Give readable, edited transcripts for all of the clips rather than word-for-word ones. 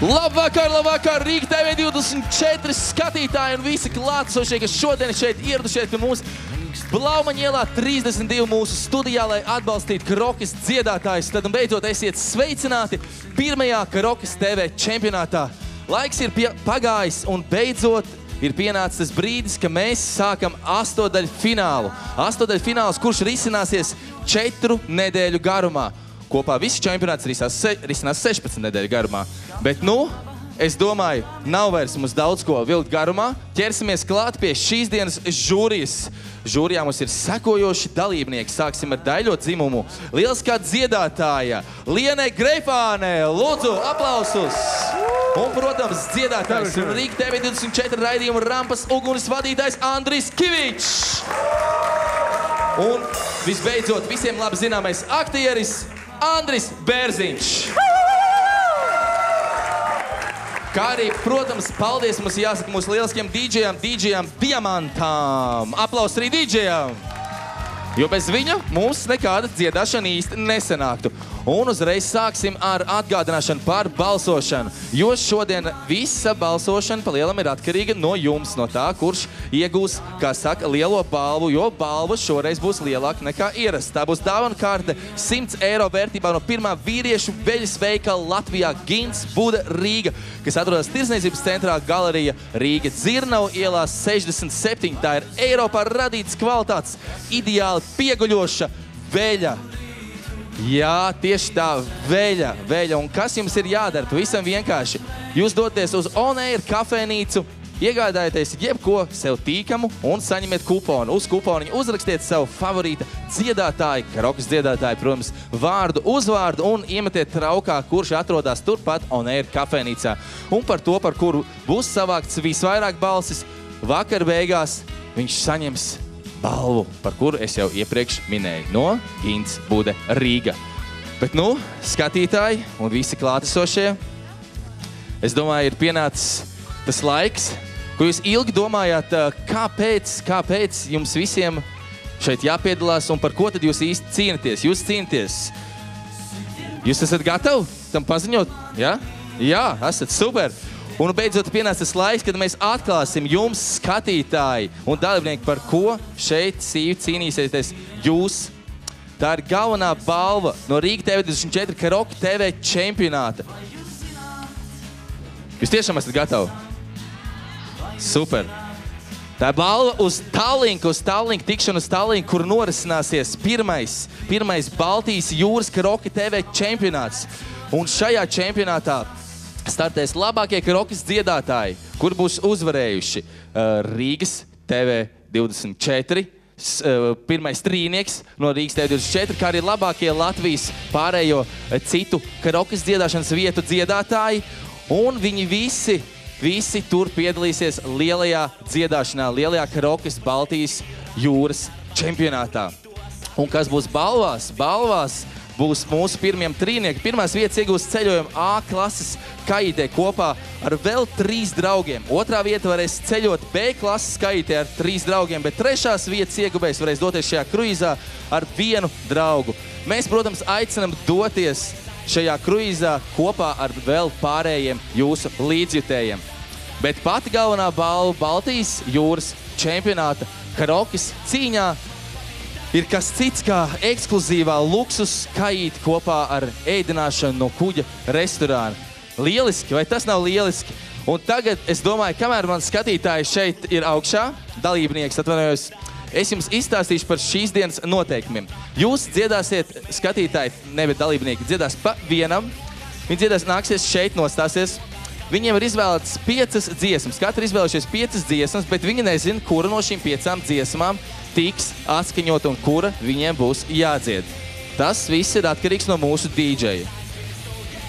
Labvakar, labvakar, Rīga TV 24 skatītāji un visi klātsošie, kas šodien šeit ieradušies pie mums Blaumaņa ielā 32 mūsu studijā, lai atbalstītu Karokas dziedātājus. Tad beidzot esiet sveicināti pirmajā Karokas TV čempionātā. Laiks ir pagājis un beidzot ir pienācis tas brīdis, ka mēs sākam astotdaļfinālu. Astotdaļfināls, kurš risināsies 4 nedēļu garumā. Kopā visi čempionāts risinās 16 nedēļu garumā. Bet es domāju, nav vairs mums daudz ko vilkt garumā. Ķersimies klāt pie šīs dienas žūrijas. Žūrijā mums ir sekojoši dalībnieki. Sāksim ar daļo dzimumu. Lieliskā dziedātāja Lienai Greifānē. Lūdzu, aplausus! Un, protams, dziedātājs un Rīga TV 24 raidījuma rampas uguns vadītājs Andris Kivičs. Un, visbeidzot, visiem labi zināmais aktieris Andris Bērziņš. Kā arī, protams, paldies mums jāsaka mūsu lieliskiem dīdžejām Diamantām. Aplaus arī dīdžejām! Jo bez viņa mums nekāda dziedāšana īsti nesanāktu. Un uzreiz sāksim ar atgādināšanu par balsošanu. Jo šodien visa balsošana pa lielam ir atkarīga no jums, no tā, kurš iegūs, kā saka, lielo balvu, jo balva šoreiz būs lielāka nekā ierasts. Tā būs dāvana karte 100 eiro vērtībā no pirmā vīriešu veļas veikala Latvijā Gints Buda Rīga, kas atrodas Tirdzniecības centrā Galerija Rīga Dzirnavu ielā 67. Tā ir Eiropā radītas kvalitātes ideāli pieguļoša veļa. Jā, tieši tā, veļa. Un kas jums ir jādara? Pavisam vienkārši. Jūs doties uz On Air kafejnīcu, iegādājieties jebko sev tīkamu un saņemiet kuponu. Uz kuponiņu uzrakstiet savu favorīta dziedātāju, Karokas dziedātāju, protams, vārdu, uzvārdu un iemetiet traukā, kurš atrodas turpat On Air kafejnīcā. Un par to, par kuru būs savākts visvairāk balsis, vakar beigās viņš saņems balvu, par kuru es jau iepriekš minēju, no Gints Buda Rīga. Bet skatītāji un visi klātesošie, es domāju, ir pienācis tas laiks, ko jūs ilgi domājāt, kāpēc jums visiem šeit jāpiedalās un par ko tad jūs īsti cīnaties. Jūs cīnaties. Jūs esat gatavi tam paziņot? Jā? Jā, esat super. Un beidzot pienāca tas laiks, kad mēs atklāsim jums, skatītāji un dalībnieki, par ko šeit sīvi cīnīsieties jūs. Tā ir galvenā balva no Rīga TV 24 Karoka TV čempionāta. Jūs tiešām esat gatavi? Super. Tā ir balva uz Tallinku tikšanu uz Tallinku, kur norisināsies pirmais Baltijas jūras Karoka TV čempionāts. Un šajā čempionātā startēs labākie Karokas dziedātāji, kur būs uzvarējuši Rīgas TV 24, pirmais trīnieks no Rīgas TV 24, kā arī labākie Latvijas pārējo citu Karokas dziedāšanas vietu dziedātāji, un viņi visi tur piedalīsies lielajā dziedāšanā, lielajā Karokas Baltijas jūras čempionātā. Un kas būs balvās? Balvās būs mūsu pirmiem trīnieki. Pirmās vietas iegūs ceļojumu A klases kaitē kopā ar vēl 3 draugiem. Otrā vieta varēs ceļot B klases kaitē ar 3 draugiem, bet trešās vietas ieguvējs varēs doties šajā kruīzā ar 1 draugu. Mēs, protams, aicinam doties šajā kruīzā kopā ar vēl pārējiem jūsu līdzjutējiem. Bet pati galvenā balva Baltijas jūras čempionāta Karokas cīņā ir kas cits kā ekskluzīvā luksus kaīti kopā ar ēdināšanu no kuģa restorāna. Lieliski, vai tas nav lieliski? Un tagad, es domāju, kamēr man skatītāji šeit ir augšā, dalībnieks atvainojos, es jums izstāstīšu par šīs dienas noteikumiem. Jūs dziedāsiet, skatītāji, nevis dalībnieki, dziedās pa vienam. Viņi dziedās, nāksies šeit, nostāsies. Viņiem ir izvēlētas 5 dziesmas. Katra izvēlējušies 5 dziesmas, bet viņi nezina, kura no šīm 5 dziesmām tiks atskaņot un kura viņiem būs jādzied. Tas viss ir atkarīgs no mūsu dīdžeja.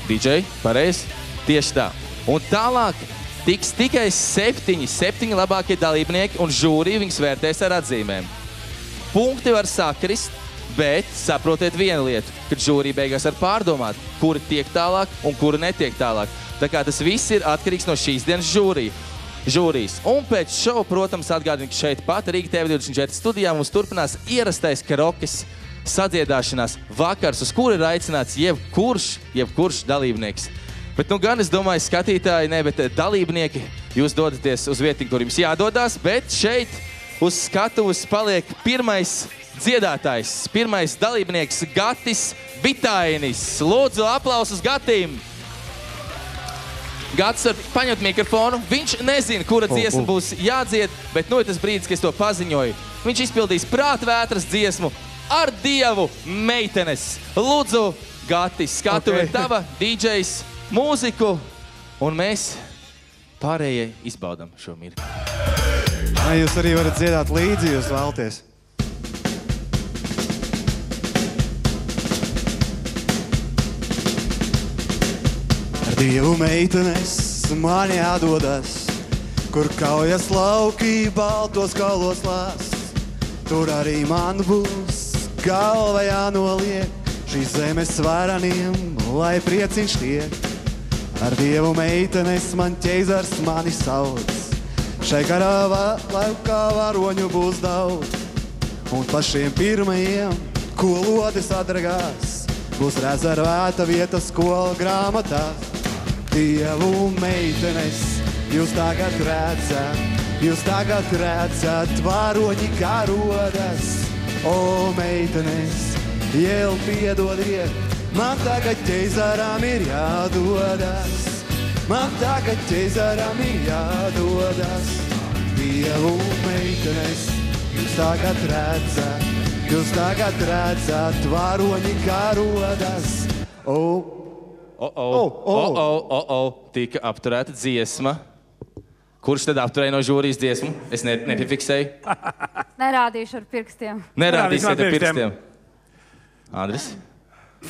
Dīdžeji, pareizi? Tieši tā. Un tālāk tiks tikai 7 labākie dalībnieki un žūrija viņus vērtēs ar atzīmēm. Punkti var sakrist, bet saprotiet vienu lietu, kad žūrija beigās var pārdomāt, kuri tiek tālāk un kuri netiek tālāk. Tā kā tas viss ir atkarīgs no šīs dienas žūrijas. Un pēc šova, protams, atgādinu, ka šeit pat Rīga TV 24 studijā mums turpinās ierastais Karokas sadziedāšanās vakars, uz kuru ir aicināts jebkurš dalībnieks. Bet nu gan, es domāju, skatītāji, ne, bet dalībnieki, jūs dodaties uz vietiņu, kur jums jādodās, bet šeit uz skatuves paliek pirmais dziedātājs, pirmais dalībnieks Gatis Vitainis. Lūdzu, aplausus Gatim! Gatis var paņemt mikrofonu, viņš nezina, kura dziesma būs jādzied, bet nu ir tas brīdis, kad es to paziņoju. Viņš izpildīs prātvētras dziesmu Ar Dievu meitenes. Lūdzu, Gatis, skatuve tava, DJs, mūziku, un mēs pārējie izbaudam šo mirkli. Jūs arī varat dziedāt līdzi, jūs vēlaties. Ar Dievu meitenes man jādodas, kur kaujas lauki baltos kalos lās. Tur arī man būs galva jānoliek, šīs zemes varaniem, lai prieciņš tiek. Ar Dievu meitenes man ķeizars mani sauc, šai karā laukā varoņu būs daudz. Un pašiem pirmajiem, ko lodis adragās, būs rezervēta vieta skola grāmatās. Dievu meitenes, jūs tagad redzat, varoņi kā rodas. O, meitenes, jēl piedodiet, man tagad ķeizaram ir jādodas. Man tagad ķeizaram ir jādodas. Dievu meitenes, jūs tagad redzat, varoņi kā rodas. Tika apturēta dziesma. Kurš tad apturēja no žūrijas dziesmu? Es nepiefiksēju. Nerādīšu ar pirkstiem. Nerādīšu ar pirkstiem. Andris?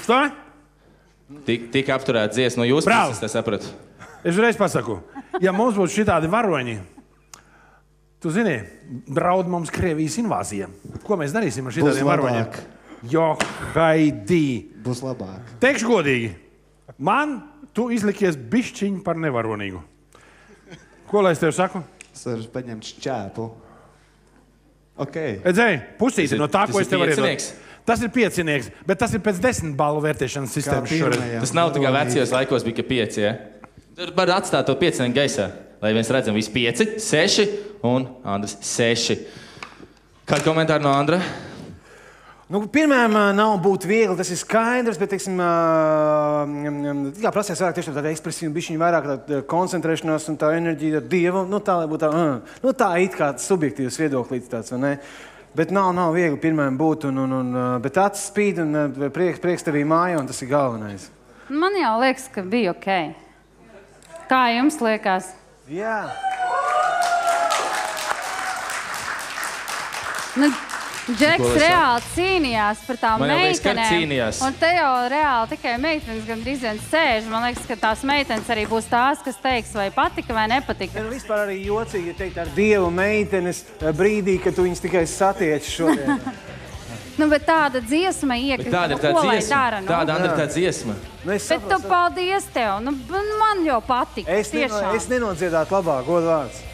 Što? Tika apturēta dziesma no jūsu puses, es sapratu. Es uzreiz pasaku, ja mums būtu šitādi varoņi, tu zini, draud mums Krievijas invāzija. Ko mēs darīsim ar šitādiem varoņiem? Jo, haidī. Būs labāk. Teikšu godīgi, man tu izlikies bišķiņ par nevaronīgu. Ko lai es tev saku? Es varu paņemt šķēpu. Ok. Edzēji, pusīti no tā, ko es tev varu piecinieks? iedot. Tas ir piecinieks, bet tas ir pēc 10 ballu vērtēšanas sistēmas šoreiz. Tas nav tikai vecajos laikos bija 5, ja? Tur var atstāt to piecinieku gaisā, lai viens redzam visi 5, 6 un Andris 6. Kādi komentāri no Andra? Nu, pirmajam nav būt viegli, tas ir skaidrs, bet, teiksim, jā, prasēs vairāk tiešām tāda ekspresija, bišķiņa vairāk tāda koncentrēšanās un tā enerģija ar Dievu, nu tā, lai būtu tā, nu tā it kā subjektīvs viedoklīts tāds, vai ne? Bet nav viegli pirmajam būt, bet acis spīd un prieks tevī māja, un tas ir galvenais. Man jau liekas, ka bija ok. Kā jums liekas? Jā. Nu, Džeks reāli cīnījās par tām meitenēm, un te jau reāli tikai meitenes gandrīz vien sēž. Man liekas, ka tās meitenes arī būs tās, kas teiks, vai patika vai nepatika. Ir vispār arī jocīgi, ja teikt ar Dievu meitenes brīdī, kad tu viņus tikai satiec šodien. Nu, bet tāda dziesma iekrita, ko lai dara? Tāda, Andra, tā dziesma. Bet tu paldies tev, nu, man jau patika, tiešām. Es nenodziedātu labāk, godvārds.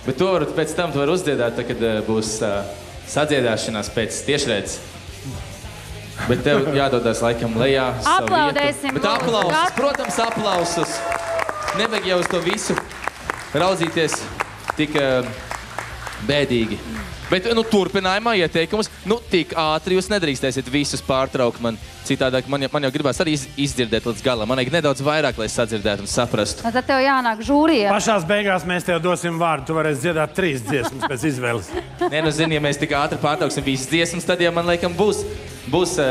Bet to varat pēc tam uzdziedāt, kad būs sadziedāšanās pēc tiešraides. Bet tev jādodās laikam lejā. Aplaudēsim. Bet aplausus, protams, aplausus. Nevajag jau uz to visu raudzīties tik bēdīgi. Bet, nu, turpinājumā ieteikumus, nu, tik ātri jūs nedrīkstēsiet visus pārtraukt man. Citādāk man jau gribās arī izdzirdēt līdz galam. Man vajag nedaudz vairāk, lai sadzirdētu un saprastu. Tad tev jānāk žūrijā. Pašās beigās mēs tev dosim vārdu. Tu varēsi dziedāt 3 dziesmas pēc izvēles. Nē, nu, zini, ja mēs tik ātri pārtrauksim visas dziesmas, tad jau man laikam būs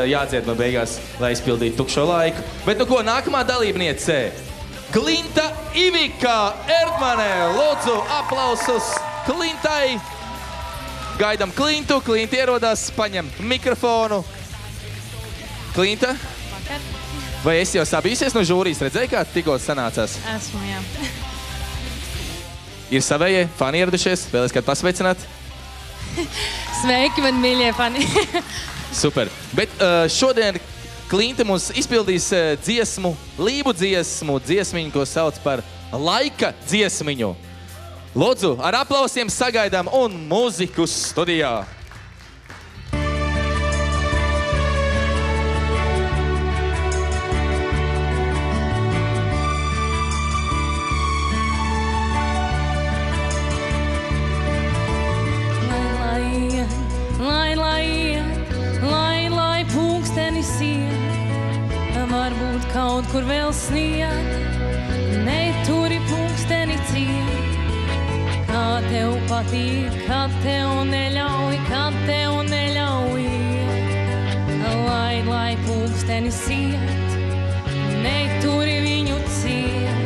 jādzied no beigās, lai izpildītu tukšo laiku. Bet, nu ko, nākamā dalībniece. Klinta Ivika Erdmane. Lūdzu, aplausus Klintai. Gaidam Klintu. Klinta ierodās, paņem mikrofonu. Klinta, vai esi jau sabijusies no žūrijas? Redzēji, kā tikko sanācās? Esmu, jā. Ir savējie fani ieradušies? Vēlies kādu pasveicināt? Sveiki, man mīļie fani. Super. Bet šodien Klinta mums izpildīs dziesmu, lību dziesmu, dziesmiņu, ko sauc par laika dziesmiņu. Lūdzu, ar aplausiem sagaidām un mūziku studijā. varbūt kaut kur vēl snieg, neturi pulksteni ciet. Kā tev patīk, kad tev neļauj iet. Lai pulksteni siet, neturi viņu ciet.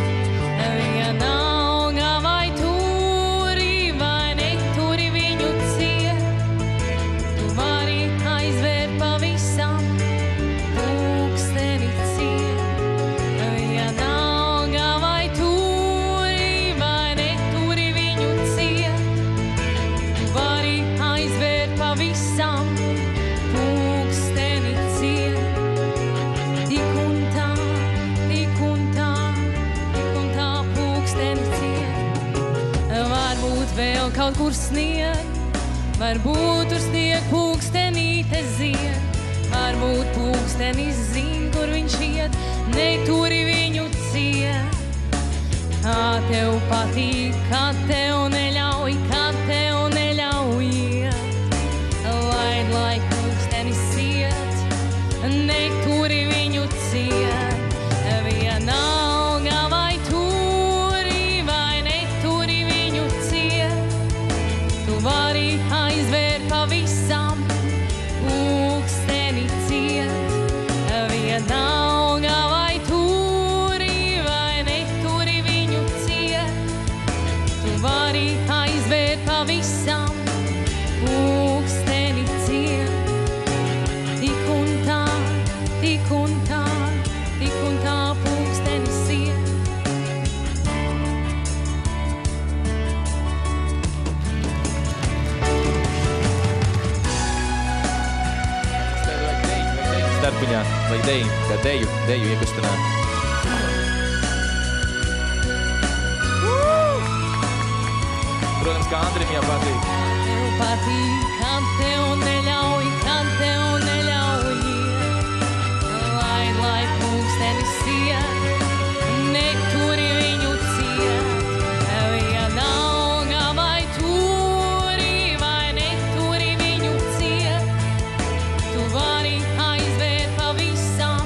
Vienalga vai turi, vai neturi viņu ciet. Tu vari aizvērt pavisam pulksteni ciet. Vienalga vai turi, vai neturi viņu ciet. Tu vari aizvērt pavisam pulksteni ciet. Tik un tā pulksteni ciet. Varbūt vēl kaut kur snieg, varbūt tur snieg pulkstenīte zied. Varbūt pulkstenis zin, kur viņš iet, neturi viņu ciet. Kā tev patīk, kad tev neļauj iet. Lai pulkstenis iet, neturi viņu ciet. Vienalga vai turi, vai neturi viņu ciet. Tu vari aizvērt pavisam pulksteni ciet. Vienalga vai turi, vai neturi viņu ciet. Tu vari aizvērt pavisam pulksteni ciet. Tik un tā pulksteni ciet. Starpiņā, vajag deju iekustināt. Protams, kā Andrim jāpatīk. Tev patīk, kad tev neļauj iet. Lai pulkstenis iet, neturi viņu ciet. Vienalga vai turi, vai neturi viņu ciet. Tu vari aizvērt pavisam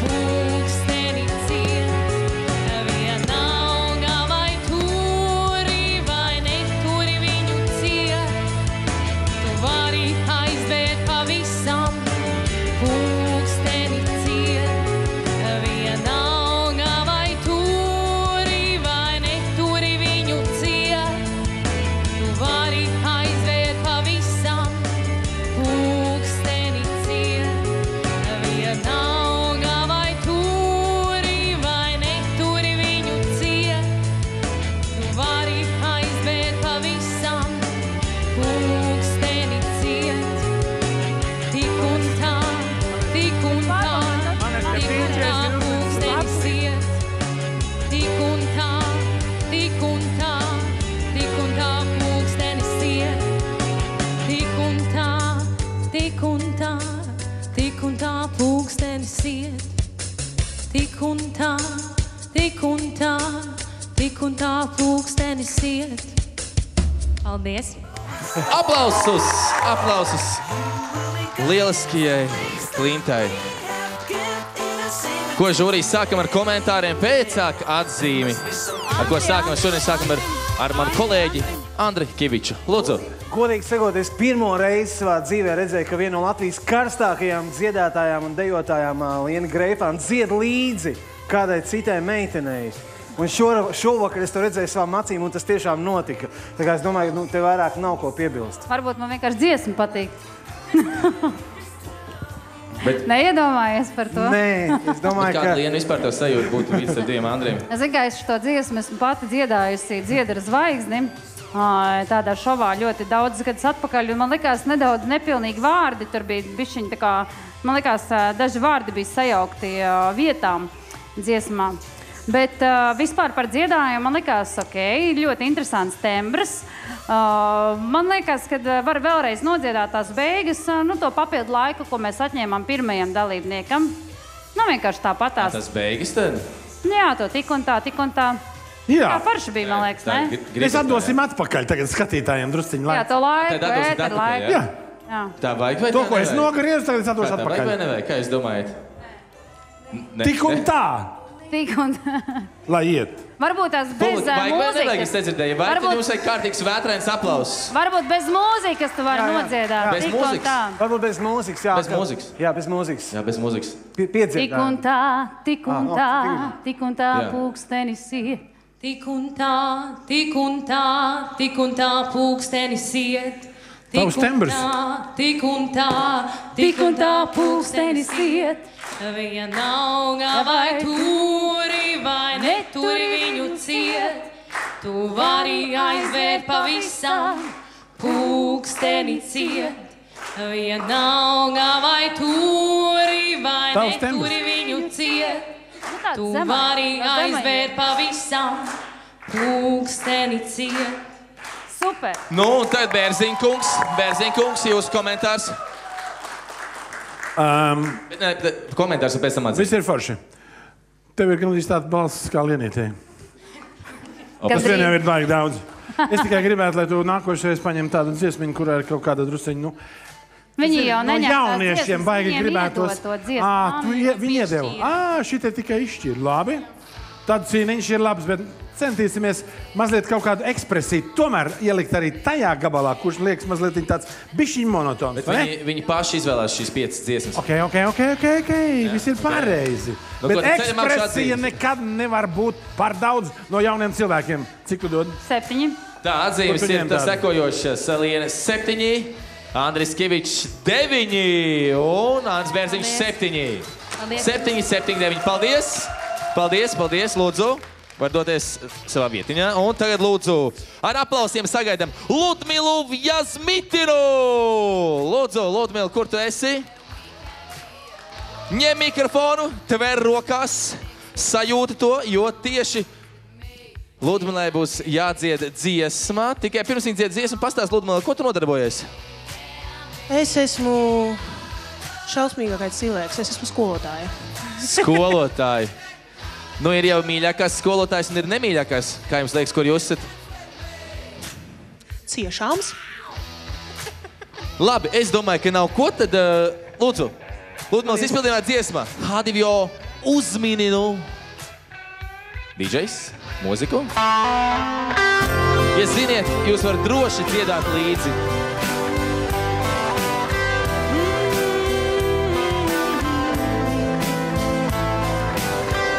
pulksteni ciet. Vienalga vai turi, vai neturi viņu ciet. Tu vari aizvērt pavisam pulksteni ciet. Vienalga vai turi, vai neturi viņu ciet. Tu vari aizvērt pavisam pulksteni ciet. Vienalga vai turi, vai neturi viņu ciet. Tu vari aizvērt pavisam pulksteni ciet. Tik un tā pulksteni ciet. Tik un tā pulksteni ciet. Tik un tā pulksteni ciet. Tik un tā pulksteni ciet. Paldies! Aplausus lieliskajai Klintai. Ko žūrijas sākam ar komentāriem, pēcāk atzīmi. Ar ko sākam? Šodien sākam ar manu kolēģi Andri Kiviču. Lūdzu. Godīgi sakot, es pirmo reizi savā dzīvē redzēju, ka viena no Latvijas karstākajām dziedātājām un dejotājām Liena Greifāna dzied līdzi kādai citai meitenei. Un šovakar es to redzēju savām acīm, un tas tiešām notika. Tā kā es domāju, te vairāk nav ko piebilst. Varbūt man vienkārši dziesma patīk. Neiedomājies par to? Nē, es domāju, Kāda Liena vispār tev sajūta būtu līdz ar diviem Andriem? Es vienkārši šo dziesmu esmu pati dziedājusi Dziedara zvaigzni. Tādā šovā ļoti daudz gadus atpakaļ. Un man likās nedaudz nepilnīgi vārdi. Tur bija bišķiņi tā kā, man likās, daži vārdi bija sajaukti vietām dziesmā. Bet vispār par dziedājumu man likās, ļoti interesants tembrs. Man liekas, ka var vēlreiz nodziedāt tās beigas, to papildu laiku, ko mēs atņēmām pirmajam dalībniekam. Vienkārši tāpatās. Tas beigas tad? Jā, to tik un tā. Jā, parši bija, man liekas, ne? Mēs atdosim atpakaļ tagad skatītājiem drusciņu laiku. Jā, to laiku, ēteru laiku. Jā. Tā vajag vai to, ko es nogariezu, tagad es atdošu atpakaļ. Tā vajag vai nevajag? Kā jūs domājat? Tik un tā. Tik un tā. Lai iet. Varbūt tās bez mūzikas. Varbūt jums ir kārtīgs vētrains aplauss. Varbūt bez mūzikas tu vari nodziedāt. Bez mūzikas. Varbūt bez mūzikas, jā. Bez mūzikas. Jā, bez mūzikas. Jā, bez mūzikas. Piedziedāt. Tik un tā pūkstenis iet. Tik un tā pūkstenis iet. Tavs tembrs. Tik un tā pūkstenis iet. Vienalga vai turi vai neturi viņu ciet. Tu vari aizvērt pavisam pūksteni ciet. Vienalga vai turi vai neturi viņu ciet. Tu vari aizvērt pavisam pūksteni ciet. Super. Nu, un tad Bērziņkungs, jūsu komentārs. Komentārs un pēc tam atzīt. Viss ir forši. Tev ir gandrīz tāda balss kā Lienītei. Tas vien jau ir baigi daudz. Es tikai gribētu, lai tu nākošais paņem tādu dziesmiņu, kurā ir kaut kāda drusciņu. Viņi jau neņem tās jauniešiem baigi gribētos. Viņi iedeva. Šitie tikai izšķir. Labi. Tad cīniņš ir labs, bet centīsimies mazliet kaut kādu ekspresiju tomēr ielikt arī tajā gabalā, kurš liekas mazliet tāds bišķiņ monotons. Viņi paši izvēlās šīs 5 dziesmas. Ok. Viss ir pareizi. Bet ekspresija nekad nevar būt par daudz no jauniem cilvēkiem. Cik tu dod? 7. Tā, atzīmes ir sekojošas. Saliena 7, Andris Kivičs 9 un Ants Bērziņš 7. 7, 9. Paldies, lūdzu. Var doties savā vietiņā. Un tagad lūdzu ar aplausiem sagaidām Ludmilu Vjazmitinu. Lūdzu, Ludmila, kur tu esi? Ņem mikrofonu, tver rokās, sajūti to, jo tieši Ludmilai būs jādzied dziesma. Tikai pirms viņa dzied dziesmu, pastāst, Ludmila, ko tu nodarbojies? Es esmu šausmīgākais cilvēks. Es esmu skolotāja. Skolotāja. Nu, ir jau mīļākās skolotājs un ir nemīļākās. Kā jums liekas, kur jūs esat? Ciešāms. Labi, es domāju, ka nav ko, tad lūdzu, Ludmilas izpildījumā dziesma. Hadivjo uzmininu. DJs, mūziku. Ja ziniet, jūs varat droši dziedāt līdzi.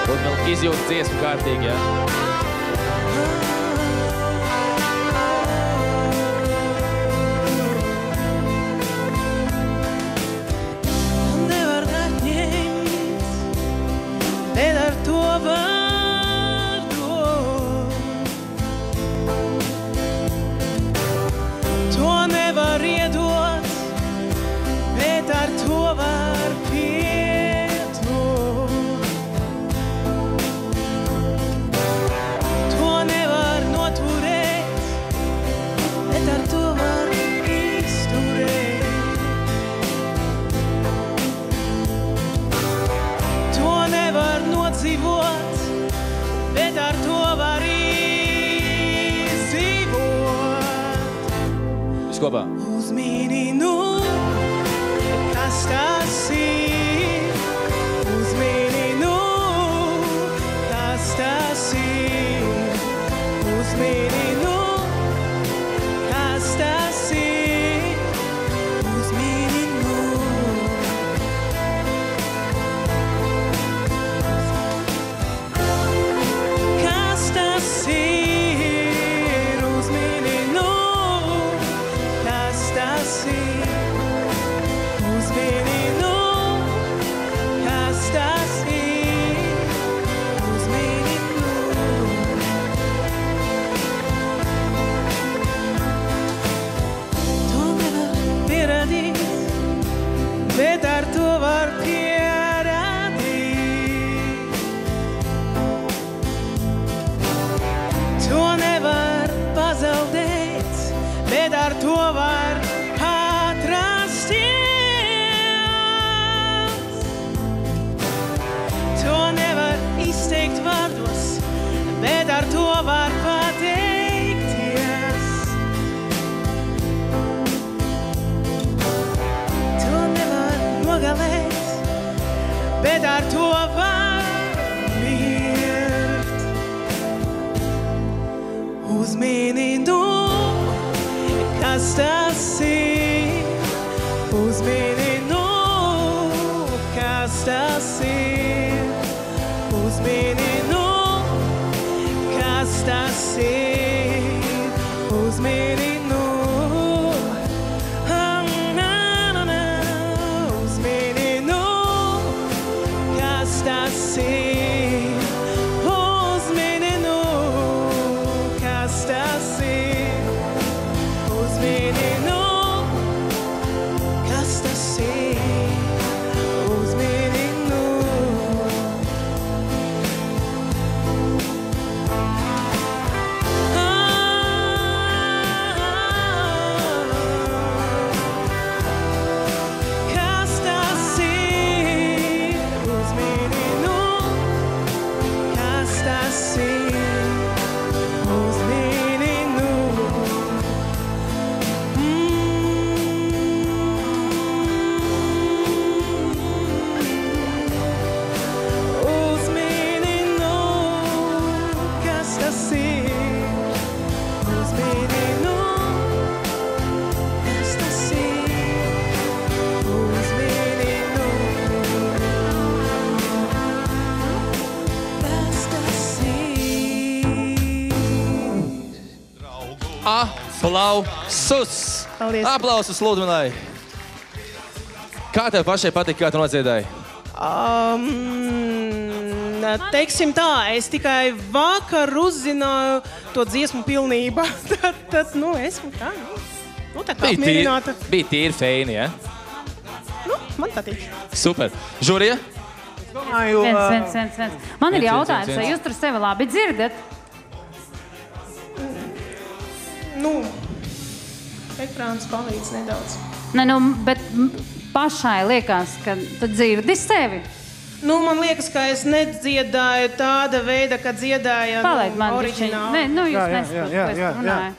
Ludmila izjūt dziesmu kārtīgi, jā? Nevar atņemt, bet ar to var dot. To nevar iedot, bet ar to var piedot. To nevar noturēt, bet ar to var izturēt. To nevar nodzīvot, bet ar to var izdzīvot. Viss kopā. Uzmininu, kas tas ir. Uzmininu, kas tas ir. Uzmininu, kas tas ir. Uzmininu. Kas tas ir? Uzmininu, kas tas ir? Uzmininu, kas tas ir? Uzmininu. To nevar pieradīt, bet ar to var pieradīt. To nevar pazaudēt, bet ar to var atrasties. To nevar izteikt vārdos, bet ar to var pateikties. To nevar nogalēt, bet ar to var mirt. Uzmini nu, kas tas ir. Uzmini nu, kas tas ir. Uzmini nu, kas tas ir. Uzmini nu. Aplausus! Paldies. Aplausus, Ludmilai! Kā tev pašai patīk, kā tu nodziedāji? Teiksim tā, es tikai vakar uzzināju to dziesmu pilnībā. Tad, esmu tā, tā kā apmierināta. Bija tīri feini, ja? Man patīk. Super. Žurija? Viens. Man ir jautājums, vai jūs tur sevi labi dzirdat? Ekrāns palīdz nedaudz. Ne, bet pašai liekas, ka tu dzirdi sevi. Man liekas, ka es nedziedāju tāda veida, ka dziedāju oriģināli. Jūs nesaprotat, ko es runāju.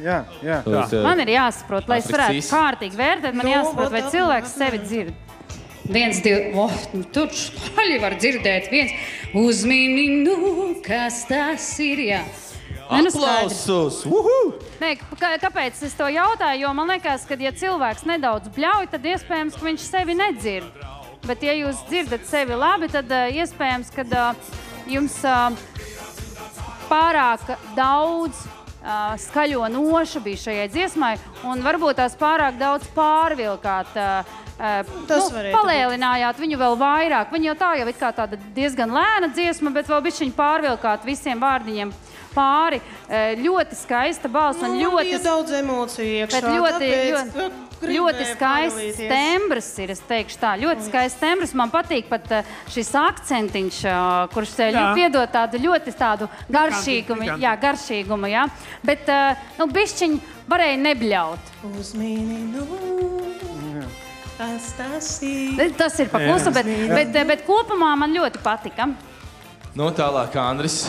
Man ir jāsaprot, lai es varētu kārtīgi vērtēt, man jāsaprot, vai cilvēks sevi dzird. 1, 2, tur šlaļi var dzirdēt. 1, uzmini, kas tas ir, jā. Aplausus! Kāpēc es to jautāju? Jo man liekas, ka ja cilvēks nedaudz bļauj, tad iespējams, ka viņš sevi nedzird. Bet ja jūs dzirdat sevi labi, tad iespējams, ka jums pārāk daudz skaļo nošu bija šajai dziesmai, un varbūt tās pārāk daudz pārvilkāt. Palēlinājāt viņu vēl vairāk. Viņa jau tā jau ir kā tāda diezgan lēna dziesma, bet vēl bišķiņ pārvilkāt visiem vārdiņiem pāri. Ļoti skaista balss un ļoti daudz emociju iekšā. Ļoti skaists tembrs ir, es teikšu tā. Ļoti skaists tembrs. Man patīk pat šis akcentiņš, kurš piedod tādu ļoti tādu garšīgumu, jā. Bet, bišķiņ varēja nebļaut. Uzmini, Tas ir paklusu, bet kopumā man ļoti patika. Tālāk Andris.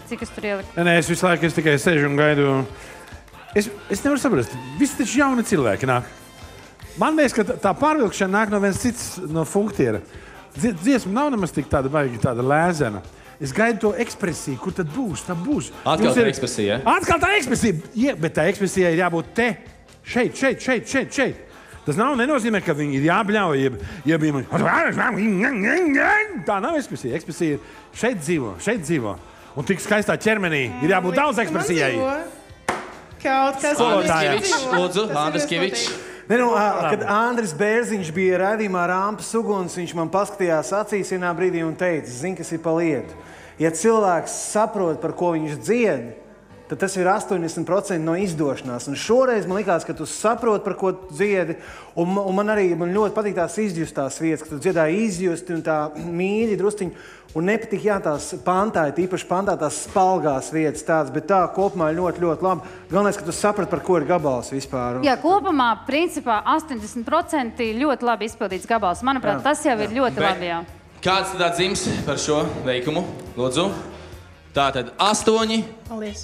Cik es tur ieliku? Nē, es visu laiku tikai sēžu un gaidu. Es nevaru saprast, visi taču jauni cilvēki nāk. Man liekas, ka tā pārvilkšana nāk no viens cits, no funktiera. Dziesma nav nemaz tik tāda baigi, tāda lēzena. Es gaidu to ekspresiju, kur tad būs, tā būs. Atkal tā ekspresija, ja? Atkal tā ekspresija, bet tā ekspresija ir jābūt te. Šeit. Tas nenozīmē, ka viņi ir jābļauj, tā nav ekspresija. Ekspresija ir šeit dzīvo. Un tik skaistā ķermenī ir jābūt daudz ekspresijai. Kaut kas Lūdzu, Andris Kivičs. Kad Andris Bērziņš bija raidījumā Rampas uguns, viņš man paskatījās acīs vienā brīdī un teica, zini, kas ir pa lietu. Ja cilvēks saprot, par ko viņš dzied, tad tas ir 80% no izdošanās. Un šoreiz man likās, ka tu saproti, par ko dziedi. Un man ļoti patīk tās izjustās vietas, ka tu dziedāji izjusti un tā mīļi drusciņi. Un nepatīk, tās pantāji, tīpaši pantā tās spalgās vietas tādas, bet tā kopumā ir ļoti, ļoti labi. Galvenais, ka tu saprati, par ko ir gabals vispār. Jā, kopumā, principā, 80% ļoti labi izpildīts gabals. Manuprāt, tas jau ir ļoti labi, jā. Kāds tad atzīmes par šo veikumu? Lūdzu. Tātad 8,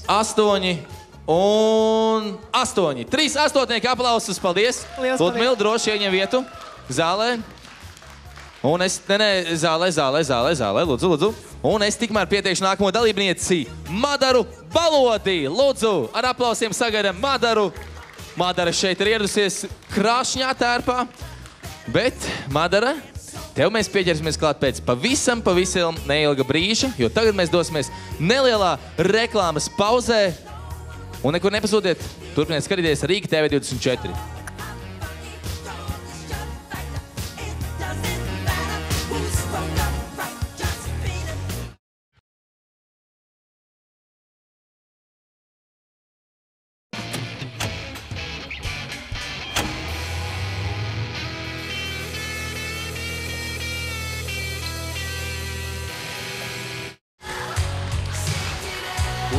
8 un 8. 3 astotnieki aplausus, paldies. Ludmila, droši ieņem vietu zālē. Un es, zālē, lūdzu. Un es tikmēr pieteikšu nākamo dalībnieci Madaru Balodi. Lūdzu, ar aplausiem sagaidām Madaru. Madara šeit ir ieradusies krāšņā tērpā. Bet, Madara, tev mēs pieķersimies klāt pēc pavisam neilga brīža, jo tagad mēs dosimies nelielā reklāmas pauzē. Un nekur nepazūdiet, turpiniet skatīties Rīga TV 24.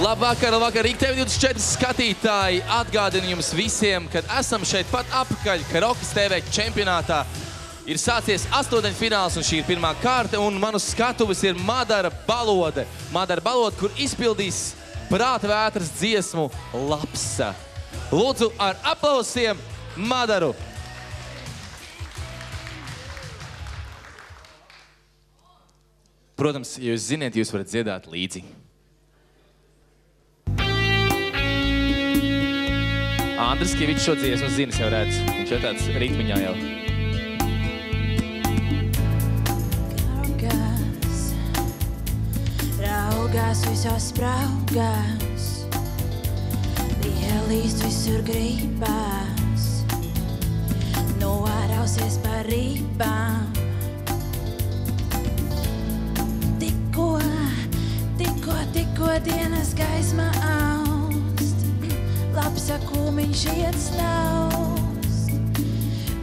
Labvakar, Rīga TV 24 skatītāji. Atgādinu jums visiem, kad esam šeit pat apakaļ Karokas TV čempionātā. Ir sācies astoņdaļfināls un šī ir pirmā kārta, un manu skatuves ir Madara Balode. Madara Balode, kur izpildīs prāta vētras dziesmu Lapsa. Lūdzu, ar aplausiem Madaru! Protams, ja jūs ziniet, jūs varat dziedāt līdzi. Andris Kivičs šo dziesmu zina, jau redz. Viņš ir tāds ritmiņā jau. Raugās visos spraugās, ielīst visur gribās, norausies par rībām. Tikko dienas gaisma aust, Lapsa kūmiņš iet snaust.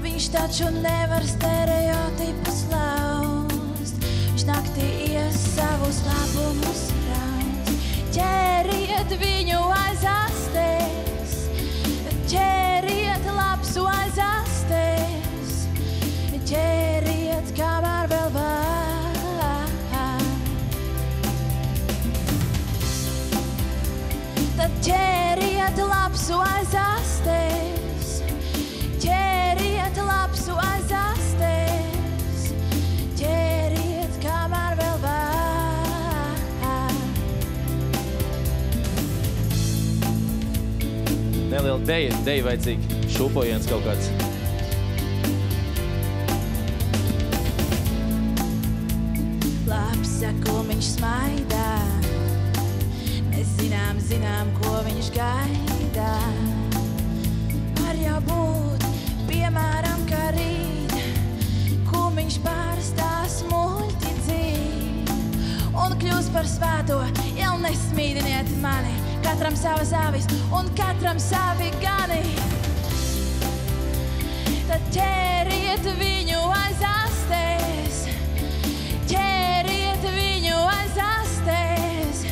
Viņš taču nevar stereotipus laust. Viņš naktī ies savus labumus raust. Ķeriet viņu aiz astes, ķeriet Lapsu aiz astes, ķeriet kamēr vēl var. Tad ķeriet Lapsu aiz astes, ķeriet Lapsu aiz astes, ķeriet kamēr vēl var. Neliela deja vajadzīgi, šūpojiens kaut kāds. Lapsa, ko viņš smaidā, zinām, ko viņš gaida. Var jau būt, piemēram, ka rīt, kūmiņš pārstās muļķi dzīt un kļūs par svēto. Jau nesmīdiniet mani, katram savas avis un katram savi gani. Tad ķeriet viņu aiz astes, ķeriet viņu aiz astes,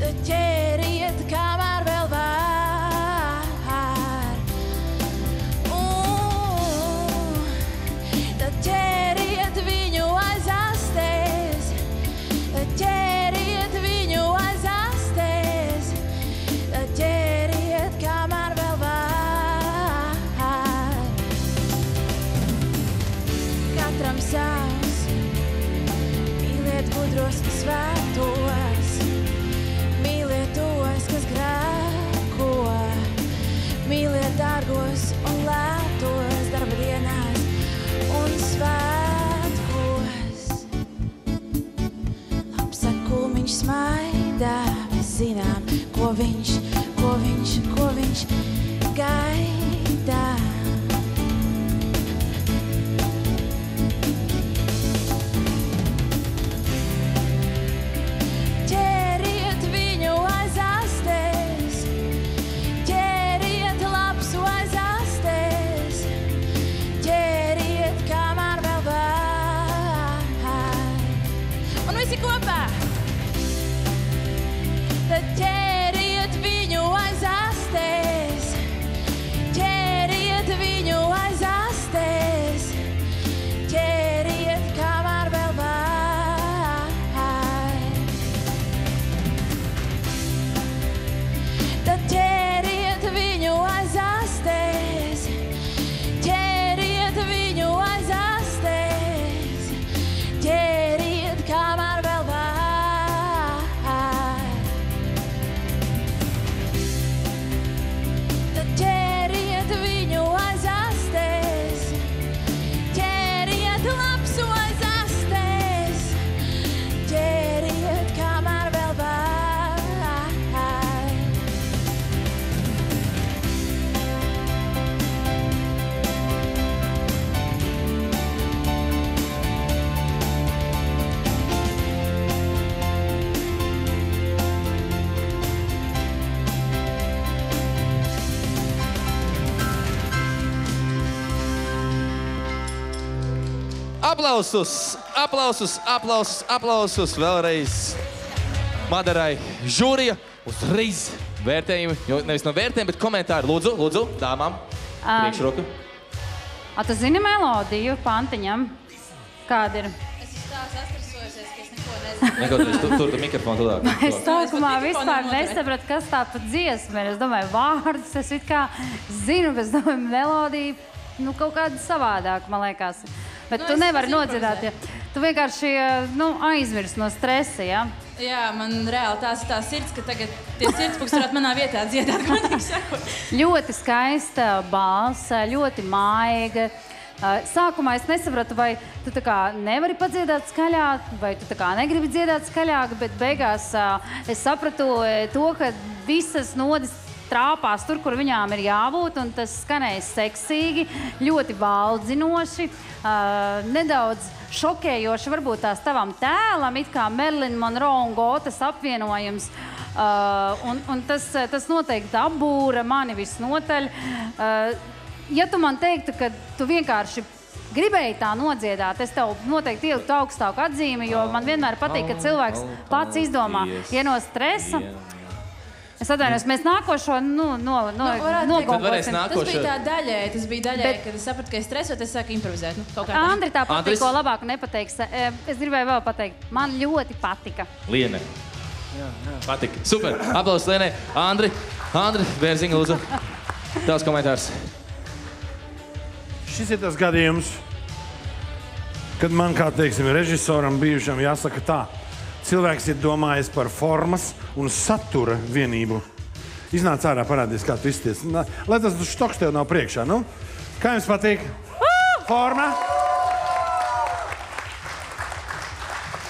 tad ķeriet kamēr vēl var. Tad ķeriet viņu aiz astes, tad ķeriet viņu aiz astes, tad ķeriet kamēr vēl var. Katram savs, mīliet gudros un svētos, mīliet tos, kas grēko, mīliet dārgos un lētos darba dienās un svētkos. Lapsa kūmiņš smaidā, mēs zinām, ko viņš gaida. Ķeriet viņu aiz astes, ķeriet Lapsu aiz astes, ķeriet kamēr vēl var. Un visi kopā! Tad ķeriet viņu aiz astes, ķeriet viņu aiz astes, ķeriet kamēr vēl var. Tad ķeriet viņu aiz astes, ķeriet viņu aiz astes, Aplausus vēlreiz Madarai. Žūrija uzreiz vērtējumi, jo nevis no vērtējumi, bet komentāri. Lūdzu, dāmām, priekšroku. Tu zini melodiju pantiņam? Kāda ir? Es esmu tā sastrasojosies, ka es neko nezinu. Tur mikrofonu tuvāk. Es sākumā vispār nesapratu, kas tā pa dziesma ir. Es domāju, vārdus es it kā zinu, bet es domāju, melodiju, kaut kāda savādāk, man liekas. Bet tu nevari nodziedāt, ja tu vienkārši aizmirsti no stresa, ja? Jā, man reāli tās ir tā sirds, ka tagad tie sirdspūks varētu manā vietā dziedāt, godīgi sakot. Ļoti skaista balsa, ļoti maiga. Sākumā es nesapratu, vai tu tā kā nevari padziedāt skaļāk, vai tu tā kā negribi dziedāt skaļāk, bet beigās es sapratu to, ka visas nodes trāpās tur, kur viņām ir jābūt, un tas skanēja seksīgi, ļoti baldzinoši, nedaudz šokējoši varbūt tās tavam tēlam, it kā Marilyn Monroe un Gotas apvienojums, un tas noteikti apbūra mani visnotaļ. Ja tu man teiktu, ka tu vienkārši gribēji tā nodziedāt, es tev noteikti ieliktu augstāku atzīmi, jo man vienmēr patīk, ka cilvēks pats izdomā, ja no stresa. Es atvainojos, mēs nākošo nogolkosim. Tas bija daļēji, kad es sapratu, ka es stresot, es sāku improvizēt. Andri tā patīk, ko labāk nepateiks. Es gribēju vēl pateikt, man ļoti patika. Liene. Patika. Super. Aplausus Lienei. Andri, Bērziņa, lūdzu. Tavs komentārs. Šis ir tas gadījums, kad man, kā teiksim, režisoram bijušam jāsaka tā. Cilvēks ir domājis par formas un satura vienību. Iznāc ārā, parādies, kā tu izties. Lai tas štoks tev nav priekšā, nu? Kā jums patīk? Forma?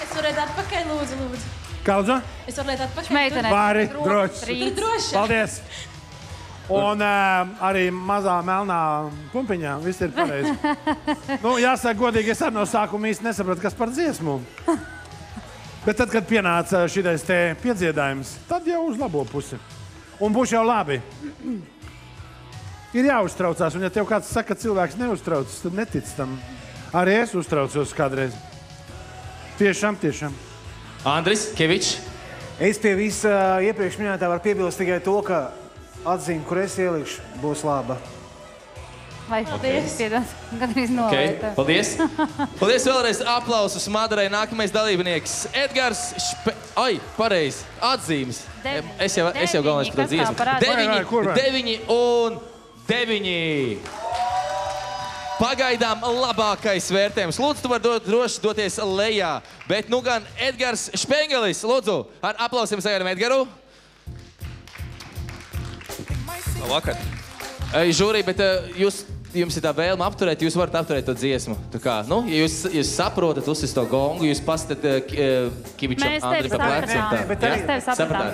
Es varu iet atpakaļ, lūdzu. Kā lūdzu? Es varu iet atpakaļ. Šmeitene. Vāri, droši. Paldies. Un arī mazā melnā pumpiņā. Viss ir pareizi. Jāsaka godīgi, es arī no sākuma īsti nesapratu, kas par dziesmu. Bet tad, kad pienāca šitais te piedziedājums, tad jau uz labo pusi. Un būs jau labi. Ir jāuztraucās, un ja tev kāds saka, ka cilvēks neuztraucas, tad netic tam. Arī es uztraucos kādreiz. Tiešām. Andris Kevičs. Es pie visa iepriekš minētā varu piebilst tikai to, ka atzīme, kur es ielikšu, būs laba. Vai piedod, gandrīz nolaita. Paldies. Paldies vēlreiz. Aplausus Madarai. Nākamais dalībnieks Edgars pareizi. Atzīmes. Es jau galvenais par dziesmu. 9 un 9. Pagaidām labākais vērtējums. Lūdzu, tu vari droši doties lejā. Bet nu gan Edgars Špengelis. Lūdzu, ar aplausiem sagaidām Edgaru. Labvakar. Žūrī, bet jums ir tā vēlme apturēt, jūs varat apturēt to dziesmu. Tā kā, ja jūs saprotat, uzsis to gongu, jūs pastat Kivičam Andri pa plecu. Mēs tevi sapratām.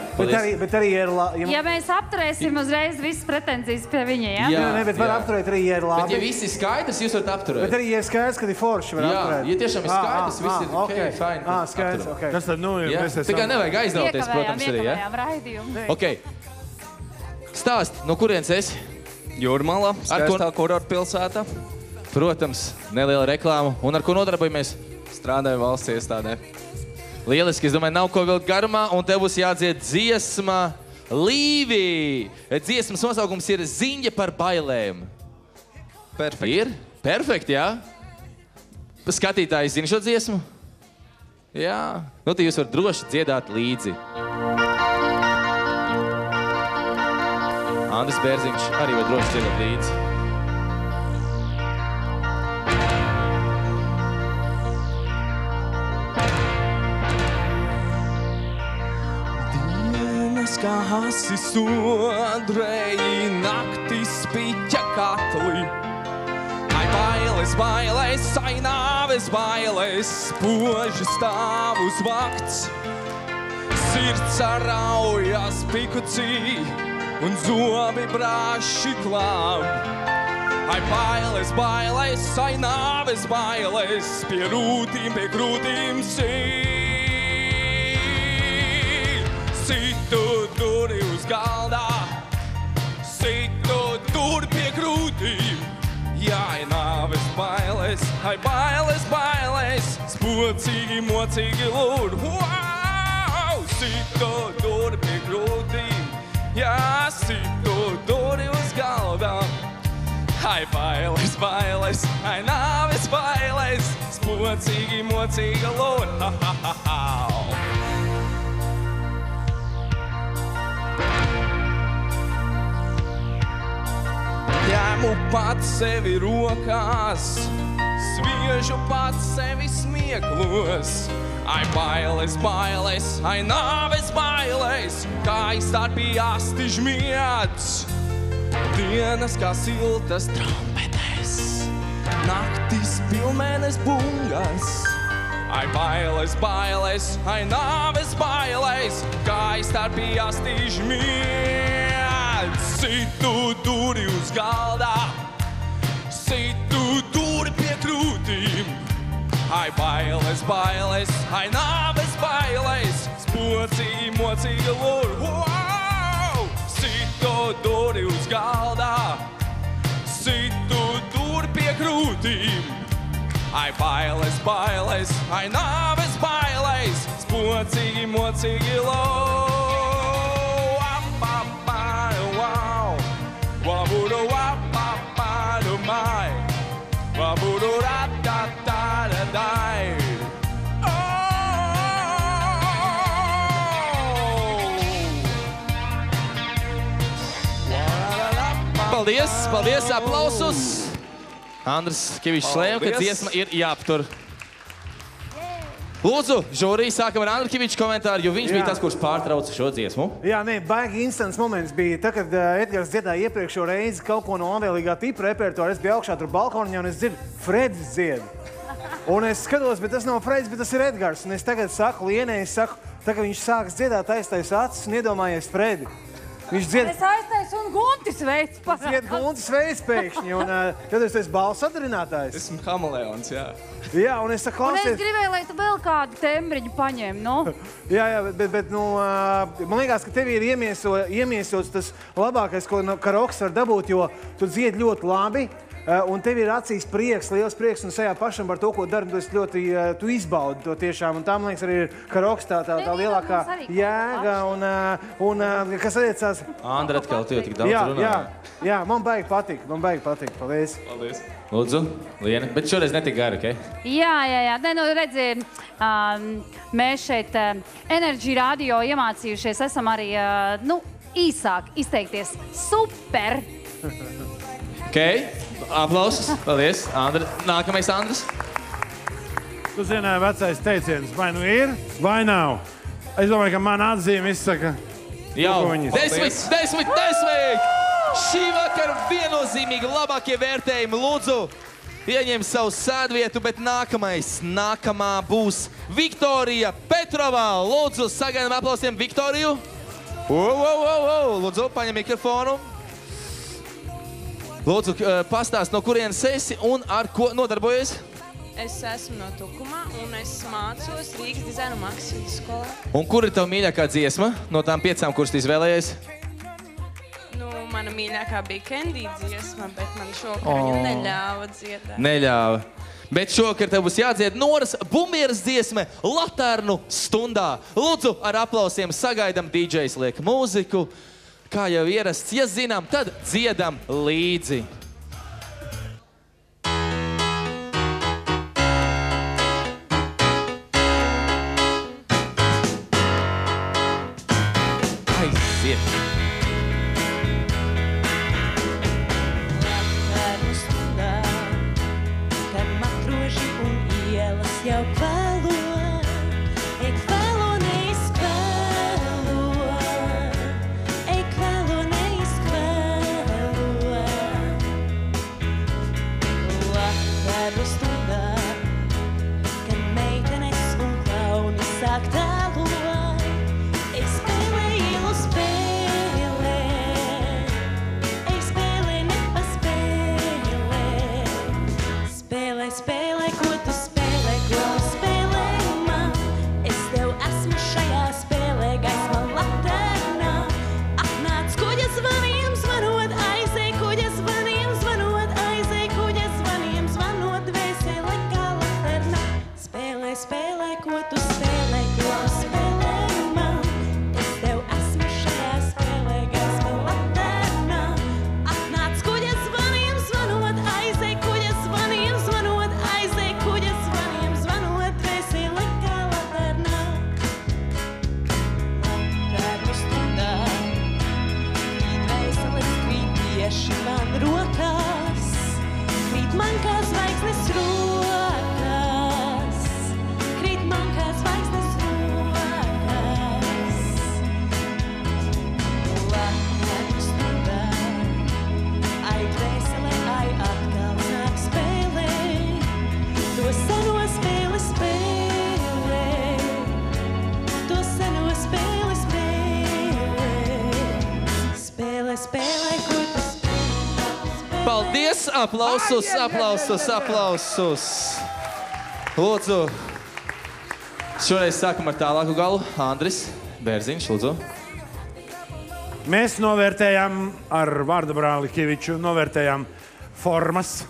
Bet arī ir labi. Ja mēs apturēsim uzreiz visas pretenzijas pie viņa, ja? Jā, bet var apturēt arī, ja ir labi. Bet ja viss ir skaidrs, jūs varat apturēt. Bet arī, ja ir skaidrs, kad ir forši, var apturēt. Jā, ja tiešām ir skaidrs, viss ir ok, fine. Skaidrs, ok. Tas tad, mēs esam... Tikai nevajag aizrauties, protams, arī, ja? Iekavējām raidījumu. Ok. Stāst, no kurienes esi? Jūrmala, skaistā kurorta pilsēta. Protams, neliela reklāma. Un ar ko nodarbojamies? Strādāju valsts iestādē. Lieliski, es domāju, nav ko vilkt garumā, un tev būs jādzied dziesma Līvi. Dziesmas nosaukums ir Ziņa par bailēm. Perfekti. Ir? Perfekti, jā? Skatītāji zina šo dziesmu? Jā. Nu, tad jūs varat droši dziedāt līdzi. Andris Bērziņš arī var droši dziedāt līdzi. Dienas kā asi sodrēji, naktis piķa katli. Ai bailes, ai nāves bailes, spoži stāv uz vakts. Sirds araujas pikucī, un zobi brāši klāb. Ai bailes, ai nāves bailes, pie krūtīm Situ duri uz galdā, situ duri pie krūtīm. Jā, ai nāves bailes, ai bailes, spocīgi, mocīgi lūd. Wow! Situ duri pie grūtīm, jā, situ duri uz galdām. Ai, bailes, bailes, ai, nāves bailes, spocīgi, mocīgi lūd. Ha, ha, ha, ha. Ņemu pats sevi rokās, sviežu pats sevi smieklos. Ai, bailes, bailes, ai, nāves bailes, kā izstarpī asti žmiedz. Dienas kā siltas trompetes, naktis pilnmēnes bungas. Ai, bailes, bailes, ai, nāves bailes, kā izstarpī asti žmiedz. Situ duri uz galdā, situ duri pie krūtīm. Ai, bailes, bailes, ai, nāves bailes, spocīgi, mocīgi lūr. Wow! Situ duri uz galdā, situ duri pie krūtīm. Ai, bailes, bailes, ai, nāves bailes, spocīgi, mocīgi lūr. Wabudo wapapado mai, wabudo ratatadadai. Paldies, paldies, aplausus. Andris Kivičs lēma, ka dziesma ir jāaptur. Lūdzu, žūrī, sākam ar Andru Kiviču komentāru, jo viņš bija tas, kurš pārtrauca šo dziesmu. Jā, baigi instants moments bija. Tā, kad Edgars dziedāja iepriekšo reizi kaut ko no labvēlīgā tipa repertuāra, es biju augšā tur balkoniņā un es dzirdu, Fredis dzied. Un es skatos, bet tas nav Fredis, bet tas ir Edgars. Un es tagad saku Lienai, tā, kad viņš sākas dziedāt, aiztais acis un iedomājies Fredi. Viņš dzied... Es aiztais un Guntis veids pasaka. Dzied Guntis veids pēkšņi, un tad es esmu balss sadarinātājs. Esmu kameleons, jā. Jā, un es saku, klausies... Un es gribēju, lai tu vēl kādu tembriņu paņem, nu? Jā, bet man liekas, ka tev ir iemiesots tas labākais, ko karoks var dabūt, jo tu dzied ļoti labi, un tev ir acīs prieks, liels prieks, un sejā pašam par to, ko dari, tu izbaudi to tiešām, un tā, man liekas, arī ir karoks tā lielākā jēga, un kas attiecās... Andra, atkal tu jau tik daudz runā. Jā, man baigi patīk, paldies. Paldies. Lūdzu, Liena, bet šoreiz netik gari, okei? Jā. Ne, nu, redzi, mēs šeit Energy Radio iemācījušies, esam arī, īsāk izteikties. Super! Okei, aplausus, paldies. Andra, nākamais Andras. Tu zini, vecais teiciens, vai nu ir, vai nav. Es domāju, ka man atzīme izsaka... Jau, 10! Šī vakara viennozīmīgi labākie vērtējumi. Lūdzu, ieņem savu sēdvietu, bet nākamā būs Viktorija Petrovā. Lūdzu, sagaidām aplausiem Viktoriju. Lūdzu, paņem mikrofonu. Lūdzu, pastāst, no kurienes esi un ar ko nodarbojies? Es esmu no Tukumā un es mācos Rīgas dizaina mākslas vidusskolā. Un kur ir tev mīļākā dziesma no tām 5, kuras tu izvēlējies? Mana mīļākā bija Candy dziesma, bet man šokar viņa neļāva dziedāt. Neļāva. Bet šokar tev būs jādzied Noras Bumbieras dziesme Laternu stundā. Lūdzu, ar aplausiem sagaidam, DJs liek mūziku. Kā jau ierasts, ja zinām, tad dziedam līdzi. Aiziet! Jau kvēlo, kvēlo, neizkvēlo, kvēlo, neizkvēlo. Lakaru stundā, kad meitenes un klauni sāk tēlo, spēlēju spēli. Paldies! Aplausus, aplausus, aplausus! Lūdzu, šoreiz sākam ar tālāku galu. Andris Bērziņš, lūdzu. Mēs novērtējam ar vārdu brāli Kiviču, novērtējam formas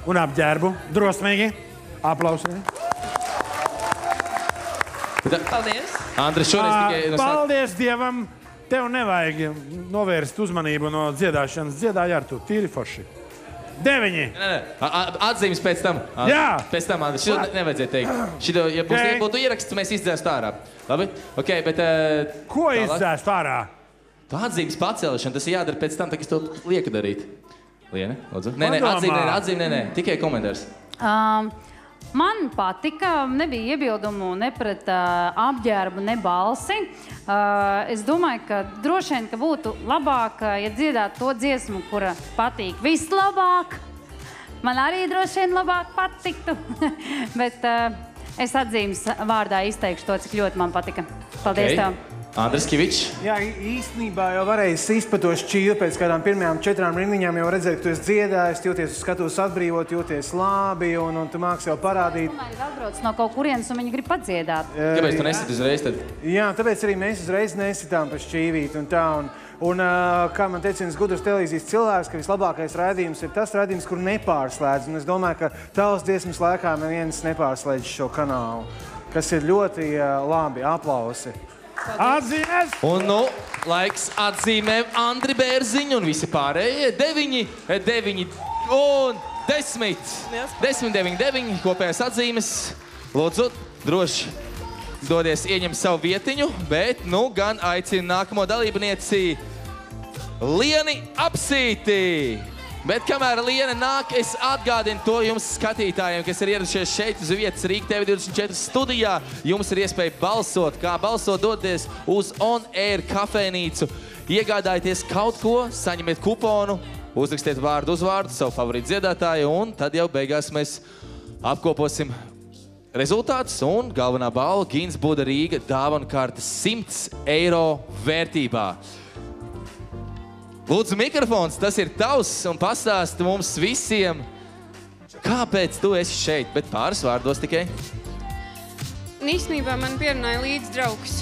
un apģērbu. Drosmīgi. Aplausi. Paldies. Andris, šoreiz tikai... Paldies Dievam. Tev nevajag novērst uzmanību no dziedāšanas. Dziedāji ar tu, tīri forši. 9. Atzīmes pēc tam. Jā. Pēc tam, Andris, šito nevajadzēja teikt. Šito, ja būtu ieraksts, mēs izdzēstu ārā. Labi? Ok, bet... Ko izdzēstu ārā? Tu atzīmes pacelšana, tas ir jādara pēc tam, tā, kas to lieka darīt. Liene, lūdzu. Nē, atzīme, tikai komentārs. Man patika, nebija iebildumu ne pret apģērbu, ne balsi. Es domāju, ka droši vien, ka būtu labāk, ja dziedātu to dziesmu, kura patīk vislabāk. Man arī droši vien labāk patiktu, bet es atzīmes vārdā izteikšu to, cik ļoti man patika. Paldies tev! Andris Kivičs. Jā, īstenībā jau varēja sist pa to šķīru pēc kādām pirmajām 4 rindiņām, jau redzēt, ka tu esi dziedājis, jūties uz skatuves atbrīvot, jūties labi, un tu māks jau parādīt. Tomēr ir atbrauc no kaut kurienes, un viņi grib padziedāt. Kāpēc tu nesit uzreiz tad? Jā, tāpēc arī mēs uzreiz nesitām pa šķīvīt un tā. Un kā man teica viens gudrs televīzijas cilvēks, ka vislabākais raidījums ir tas raidījums, kur nepārslēdz. Un es domāju, ka tavas dziesmas laikā neviens nepārslēdz šo kanālu, kas ir ļoti labi. Aplausi. Atzīmēs! Un nu, laiks atzīmēm Andri Bērziņu un visi pārējie. 9 un 10. 10, 9, 9 kopējās atzīmes. Lūdzu, droši dodies ieņem savu vietiņu, bet nu gan aicina nākamo dalībnieci Lieni Apsīti. Bet kamēr Liena nāk, es atgādinu to jums skatītājiem, kas ir ieradušies šeit uz vietas Rīga TV24 studijā. Jums ir iespēja balsot. Kā balsot, doties uz On Air kafejnīcu. Iegādājieties kaut ko, saņemiet kuponu, uzrakstiet vārdu uzvārdu, savu favorītu dziedātāju, un tad jau beigās mēs apkoposim rezultātus. Un galvenā balva Gins Buda Rīga dāvanu karta 100 eiro vērtībā. Lūdzu, mikrofons, tas ir tavs, un pastāsti mums visiem, kāpēc tu esi šeit, bet pāris vārdos tikai. Īstenībā man pierunāja līdz draugs.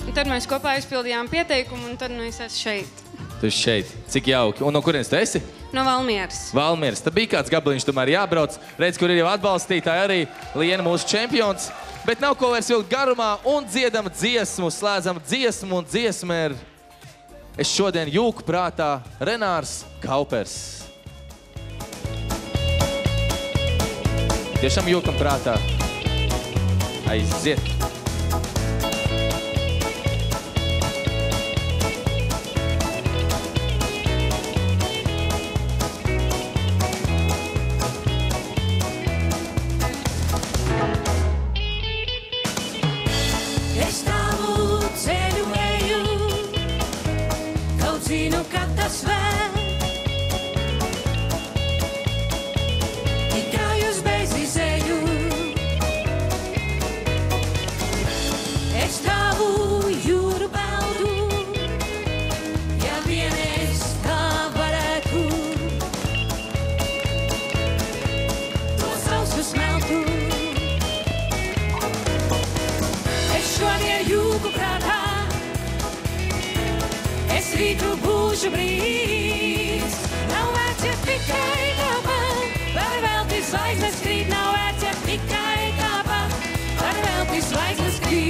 Un tad mēs kopā izpildījām pieteikumu, un tad es esmu šeit. Tu esi šeit. Cik jauki. Un no kurienes tu esi? No Valmieras. Valmieras. Tad bija kāds gabaliņš tomēr jābrauc. Redz, kur ir jau atbalstītāji arī Liena mūsu čempions. Bet nav ko vairs vilkt garumā, un dziedam dziesmu, slēdzam dziesmu, un dziesma ir... Es šodien jūku prātā Renārs Kaupers. Tiešām jūkam prātā. Aiziet. Es tavu ceļu eju, kaut zinu, ka tas vēl. Tikai uz bezis eju. Es tavu jūru peldu, ja vien es tā varētu. To sausu smeltu. Es šodien jūku prātā, es rītu būšu brīdis. Nav vērts, ja tikai tāpat, var velti zvaigznes krīt. Nav vērts, ja tikai tāpat, var velti zvaigznes krīt.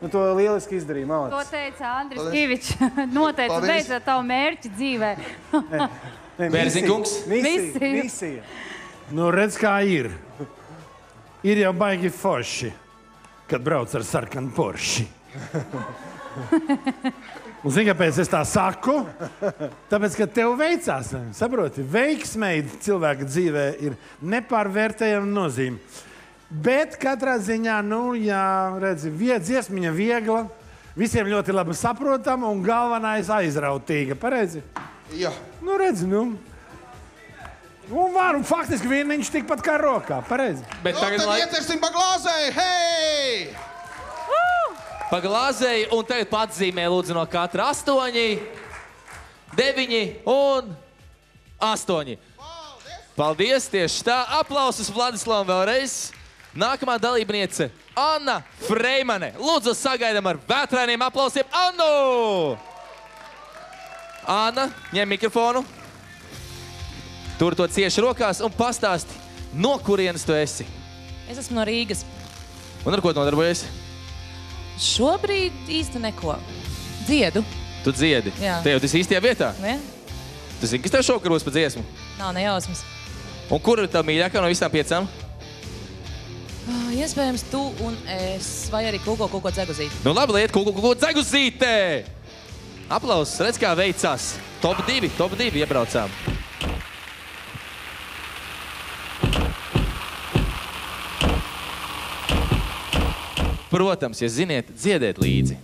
Nu, to lieliski izdarīja, malāc. To teica Andris Kivičs. Noteikti beidzot tavu mērķi dzīvē. Bērziņkungs. Misija. Nu, redz, kā ir. Ir jau baigi forši, kad brauc ar sarkanu Porsche. Un zini, kāpēc es tā saku? Tāpēc, ka tev veicās. Saproti, veiksmēji cilvēka dzīvē ir nepārvērtējama nozīme. Bet katrā ziņā, nu, jā, redzi, dziesmiņa viegla, visiem ļoti labi saprotama un galvenais aizrautīga. Pareizi? Jā. Nu, redzi, nu. Un varu faktiski vienniņš tikpat kā rokā. Pareizi? Bet tagad ietversim pa glāzei, hei! Pa glāzei, un tagad patzīmē lūdzu no katra 8, 9 un 8. Paldies, tieši tā. Aplausus Vladislavam vēlreiz. Nākamā dalībniece Anna Freimane. Lūdzu, sagaidām ar vētrainiem aplausiem Annu! Anna, ņem mikrofonu. Tur to cieši rokās un pastāsti, no kurienes tu esi. Es esmu no Rīgas. Un ar ko nodarbojies? Šobrīd īsti neko. Dziedu. Tu dziedi? Jā. Te jau tas īstajā vietā? Ne? Tu zini, kas tev šokaros pa dziesmu? Nav nejausmas. Un kur ir tā mīļākā no visām 5? Iespējams tu un es, vai arī Kuko Dzeguzīte. Nu labi, liet Kuko Dzeguzīte! Aplausus, redz kā veicās. Top 2 iebraucām. Protams, ja ziniet, dziediet līdzi.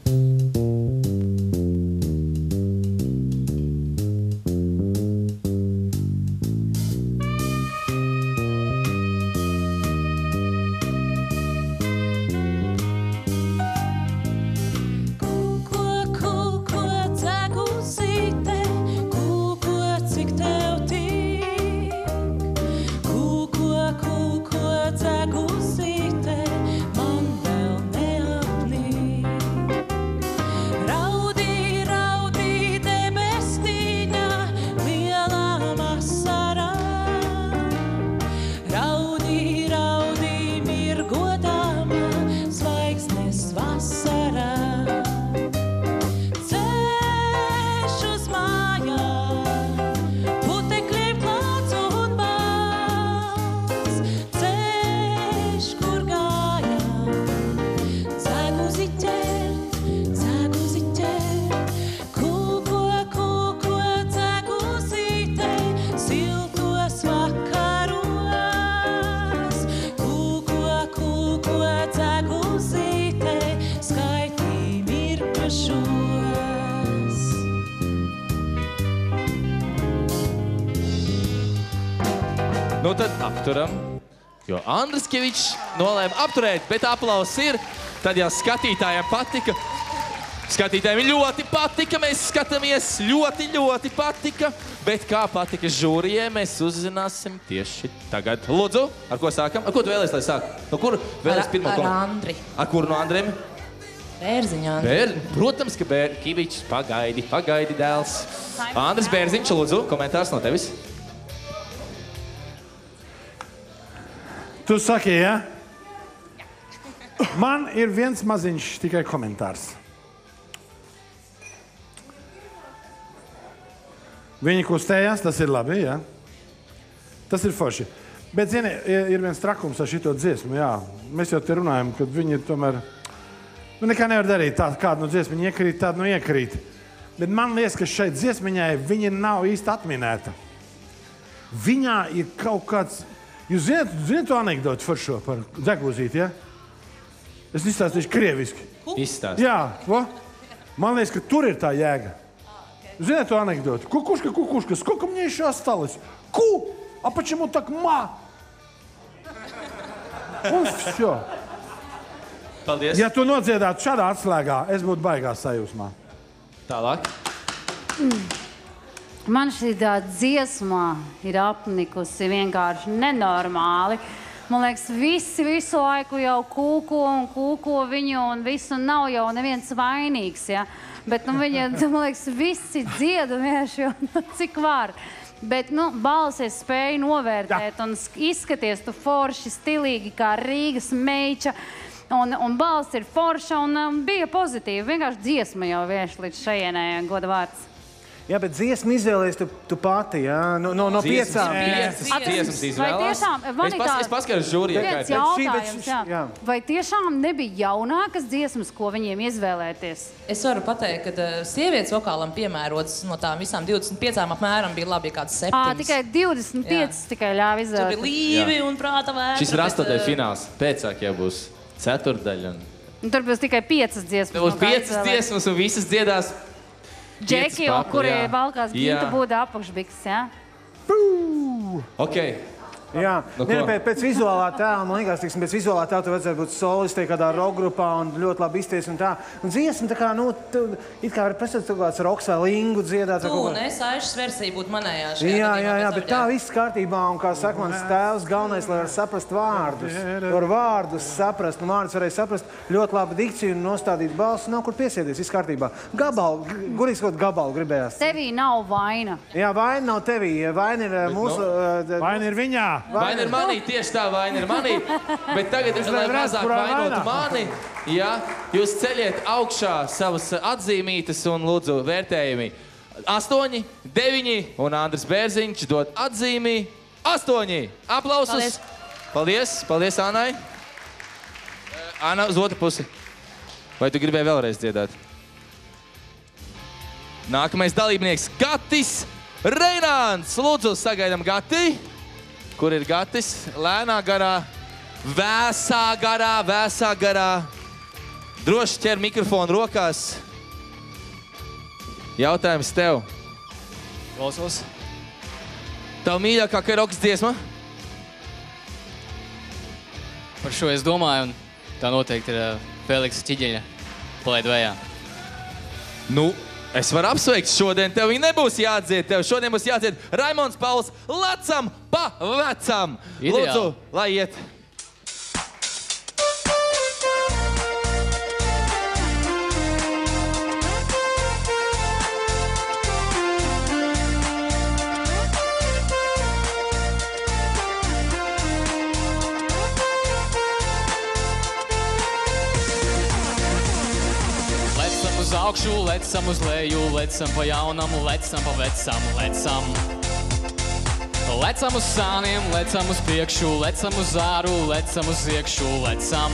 Nu tad apturam, jo Andris Kivičs nolēma apturēt, bet aplauss ir. Tad, ja skatītājiem patika, skatītājiem ļoti patika, mēs skatāmies, ļoti patika. Bet kā patika žūrijai, mēs uzzināsim tieši tagad. Lūdzu, ar ko sākam? Ar ko tu vēlies, lai sāku? No kur vēlies pirmo komentāru? Ar Andri. Ar kuru no Andriem? Bērziņa Andri. Protams, ka Kivičs, pagaidi dēls. Andris Bērziņš, lūdzu, komentārs no tevis. Tu saki, ja? Man ir viens maziņš tikai komentārs. Viņi kustējās, tas ir labi, jā. Tas ir forši. Bet, zini, ir viens trakums ar šito dziesmu, jā. Mēs jau te runājam, kad viņi tomēr... Nu, nekā nevar darīt tādu, kādu no dziesmiņu iekrīt, tādu no iekrīt. Bet man liekas, ka šeit dziesmiņai viņa nav īsti atminēta. Viņā ir kaut kāds... Jūs zināt to anekdoti foršo par Dzeguzīti, ja? Es izstāstīšu krieviski. Izstāst. Jā, man liekas, ka tur ir tā jēga. Zināt to anekdoti? Кукушка, сколько мне еще осталось? А почему так ма? Un все. Paldies. Ja tu nodziedātu šādā atslēgā, es būtu baigā sajūsmā. Tālāk. Man šī dziesma ir apnikusi vienkārši nenormāli. Man liekas, visi visu laiku jau kūko viņu un visu nav jau neviens vainīgs, ja? Bet, viņi, man liekas, visi dzieda vienkārši jau, cik var. Bet, balsies spēja novērtēt un izskaties tu forši, stilīgi kā Rīgas meiča. Un balss ir forša un bija pozitīva. Vienkārši dziesma jau vienkārši līdz šajienai goda vārds. Jā, bet dziesmu izvēlējies tu pati, jā? No 5. Dziesmas izvēlās. Es paskaros žūrijai. Viens jautājums, jā. Vai tiešām nebija jaunākas dziesmas, ko viņiem izvēlēties? Es varu pateikt, ka sievietes vokālam piemērotas no tām visām 25 apmēram bija labi kāds 7. Tikai 25 tikai ļāva izvēlēties. Tur bija Līvi un Prāta vētra. Šis ir 8. fināls. Pēcāk jau būs 4. daļa. Tur būs tikai 5 dziesmas. Tur būs 5 dziesmas un visas dziedās Džeki, kuri valkās ginta būda apakšbiks, jā? Ok. Jā, pēc vizuālā tēla, man liekas, pēc vizuālā tēla tu vajadzētu būt solistei kādā rock grupā un ļoti labi izties un tā. Un dziesma tā kā, it kā var prasot kāds roks vai lingu dziedāt. Un es Aišas versija būtu manējā šajā gadījumā. Jā, bet tā viss kārtībā un, kā saka mans tēvs, galvenais, lai var saprast vārdus. Var vārdus saprast, un vārdus varēja saprast ļoti labi dikciju un nostādīt balsu, nav kur piesēties, viss kārtībā. Gabalu, gurīgs kaut gabalu gribējās. Tevī nav vaina. Jā, vaina nav tevī, vaina ir mūsu... Vaina ir viņā. Vaina ir manī, tieši tā vaina ir manī, bet tagad, lai mazāk vainotu mani, ja, jūs ceļiet augšā savas atzīmītes un lūdzu vērtējumi. 8, 9 un Andris Bērziņš dod atzīmī 8. Aplausus! Paldies Annai. Anna, uz otru pusi. Vai tu gribēji vēlreiz dziedāt? Nākamais dalībnieks Gatis Reināns. Lūdzu, sagaidām Gati. Kur ir Gatis? Lēnā garā, vēsā garā. Droši ķer mikrofonu rokās. Jautājums tev. Klausos. Tavu mīļākā karokas dziesma? Par šo es domāju, un tā noteikti ir Feliksa Ķiģeņa Palaid vējā. Nu, es varu apsveikt šodien, tev viņa nebūs jādzied, tev šodien būs jādzied Raimons Pauls Lecam pa vecam. Ideāli. Lūdzu, lai iet. Uz augšu, lecam uz leju, lecam pa jaunam, lecam pa vecam, lecam. Lecam uz sāniem, lecam uz priekšu, lecam uz āru, lecam uz iekšu, lecam.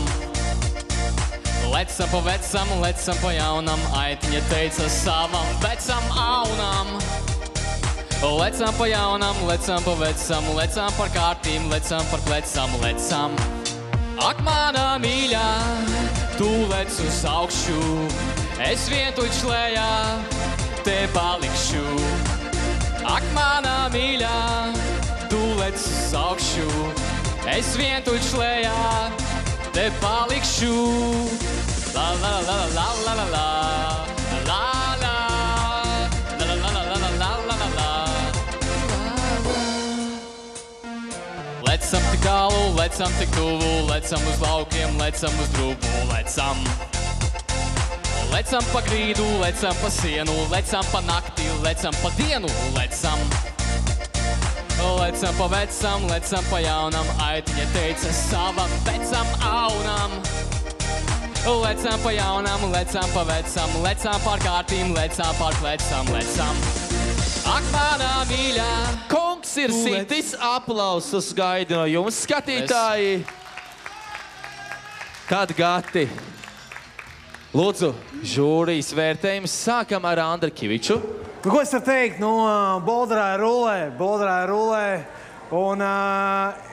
Lecam pa vecam, lecam pa jaunam, aitiņa teica savam vecam aunam. Lecam pa jaunam, lecam pa vecam, lecam par kārtīm, lecam par plecam, lecam. Ak, manā mīļā, tu lec uz augšu, es vientuļ šlējā te palikšu. Ak, manā mīļā, tu lec uz augšu, es vientuļ šlējā te palikšu. La la la la la la la la la la la la la la la la. Lecam tik tālu, lecam tik tuvu, lecam uz laukiem, lecam uz drubu, lecam. Lecam pa grīdu, lecam pa sienu, lecam pa nakti, lecam pa dienu, lecam. Lecam pa vecam, lecam pa jaunam, aitiņa teica savam vecam aunam. Lecam pa jaunam, lecam pa vecam, lecam par kārtīm, lecam par plecam, lecam. Ak, manā mīļā, kungs ir sitis, aplausus gaida no jums, skatītāji. Tad Gati. Lūdzu, žūrijas vērtējums. Sākam ar Andri Kiviču. Ko es varu teikt? Bolderāja rulē. Un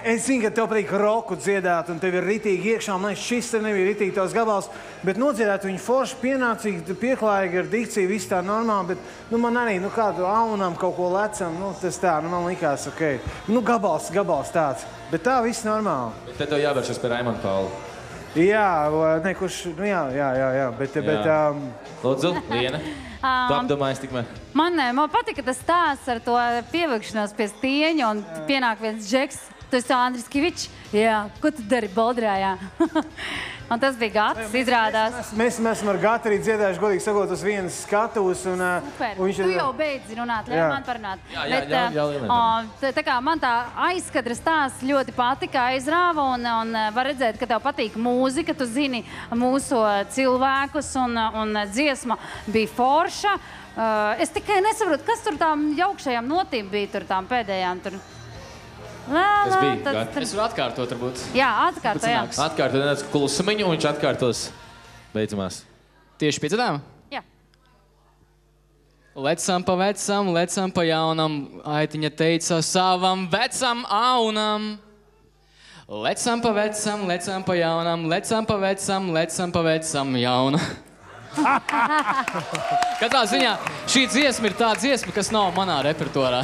es zinu, ka tev patīk roku dziedāt, un tev ir ritīgi iekšā. Man liekas, šis te nebija ritīgi tavs gabals, bet nodziedāt viņu forši, pienācīgi, pieklājīgi ar dikciju, viss tā normāli, bet man arī, kādu aunam kaut ko lecam, tas tā, man likās, ok. Gabals tāds, bet tā viss normāli. Bet te tev jāvēršas pie Raimona Paula. Jā, kurš, jā, bet... Lūdzu, Liena, tu apdomājies tikmēr. Man patika tas stāsts ar to pievilkšanos pie stieņa un pienāk viens džeks, tu esi Andris Kivičs. Jā, ko tu dari Bolderājā? Un tas bija Gatis, izrādās. Mēs esam ar Gati arī dziedājuši, godīgi sakot, uz vienas skatuves. Super. Tu jau beidzi runāt, ļauj man parunāt. Tā kā man tā aizkadra stāsts ļoti patika, aizrāva un var redzēt, ka tev patīk mūzika, tu zini mūsu cilvēkus un dziesma bija forša. Es tikai nesaprotu, kas tur tām jaukšajām notīm bija, tur tām pēdējām tur. Tas bija. Es varu atkārtot, varbūt. Jā, atkārtojām. Atkārtot nedaudz klusumiņu, un viņš atkārtos beidzamās. Tieši piedzedām? Jā. Lecam pa vecam, lecam pa jaunam, aitiņa teica savam vecam aunam. Lecam pa vecam, lecam pa jaunam, lecam pa vecam jaunam. Katrā ziņā šī dziesma ir tā dziesma, kas nav manā repertuārā.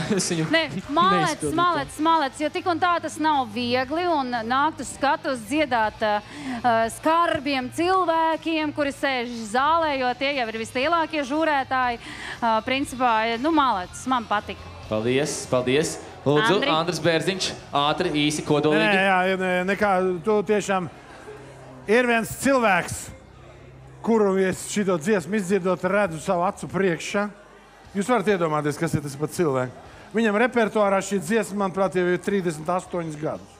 Malec, jo tik un tā tas nav viegli un nākt uz skatus dziedāt skarbiem cilvēkiem, kuri sēž zālē, jo tie jau ir vislielākie žūrētāji. Principā, malec, man patika. Paldies. Lūdzu, Andris Bērziņš, ātri, īsi, kodolīgi. Nē, nekā, tu tiešām ir viens cilvēks, kuru es šito dziesmu izdzirdot, redzu savu acu priekšā. Jūs varat iedomāties, kas ir tas pat cilvēks. Viņam repertuārā šī dziesma, manuprāt, jau ir 38 gadus.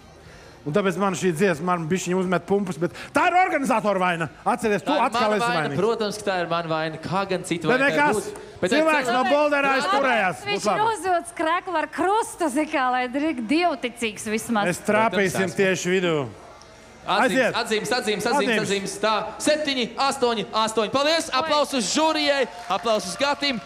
Un tāpēc man šī dziesma, man bišķiņi uzmet pumpas, bet tā ir organizatora vaina. Atceries, tu atkal esi vainīgs. Protams, ka tā ir mana vaina. Kā gan citu vaina nekas. Cilvēks no Bolderā turējās. Viņš ir uzvilcis kreklu ar krustu, lai ir dievticīgs vismaz. Mēs trāpīsim tieši vidū. Atzīmes. Tā, 7, 8. Paldies! Aplausus žūrijai, aplausus Gatim.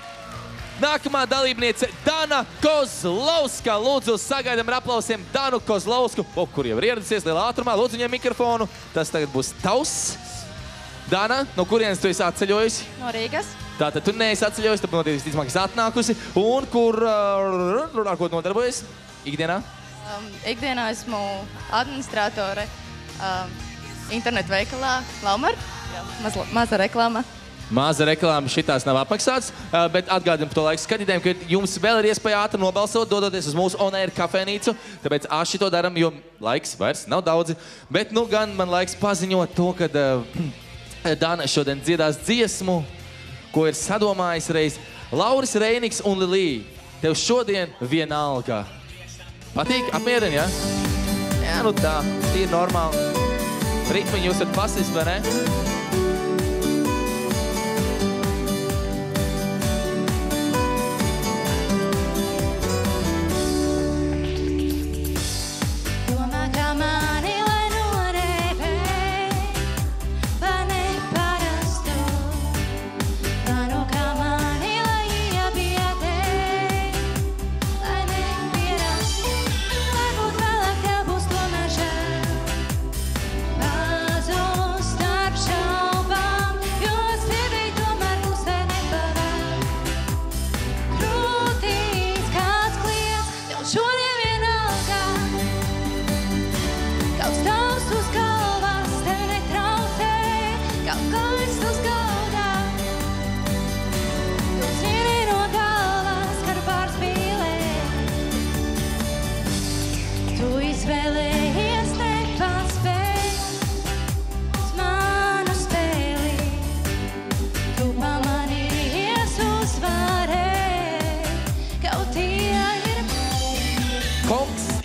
Nākamā dalībniece Dana Kozlovska. Lūdzu, sagaidām ar aplausiem Danu Kozlovsku, kur jau ir ieradusies lielā ātrumā. Lūdzu, viņai mikrofonu. Tas tagad būs tavs. Dana, no kurienes tu esi atceļojusi? No Rīgas. Tātad tu neesi atceļojusi, tad notiek visticamāk esi atnākusi. Un ar ko nodarbojies ikdienā? Ikdienā esmu administratore. Internetu veikalā Laumar. Maza reklāma. Maza reklāma, šitās nav apmaksāts, bet atgādinu par to laiku skatītājiem, ka jums vēl ir iespēja ātri nobalsot, dodoties uz mūsu On Air kafēnīcu, tāpēc šito daram, jo laiks vairs nav daudzi. Bet nu gan man laiks paziņot to, ka Dana šodien dziedās dziesmu, ko ir sadomājis reiz Lauris Reiniks un Lilija. Tev šodien vienalga. Patīk? Apmierini, ja? Jā, nu tā, ir normāli. Ritmiņi jūs varat pasist, vai ne?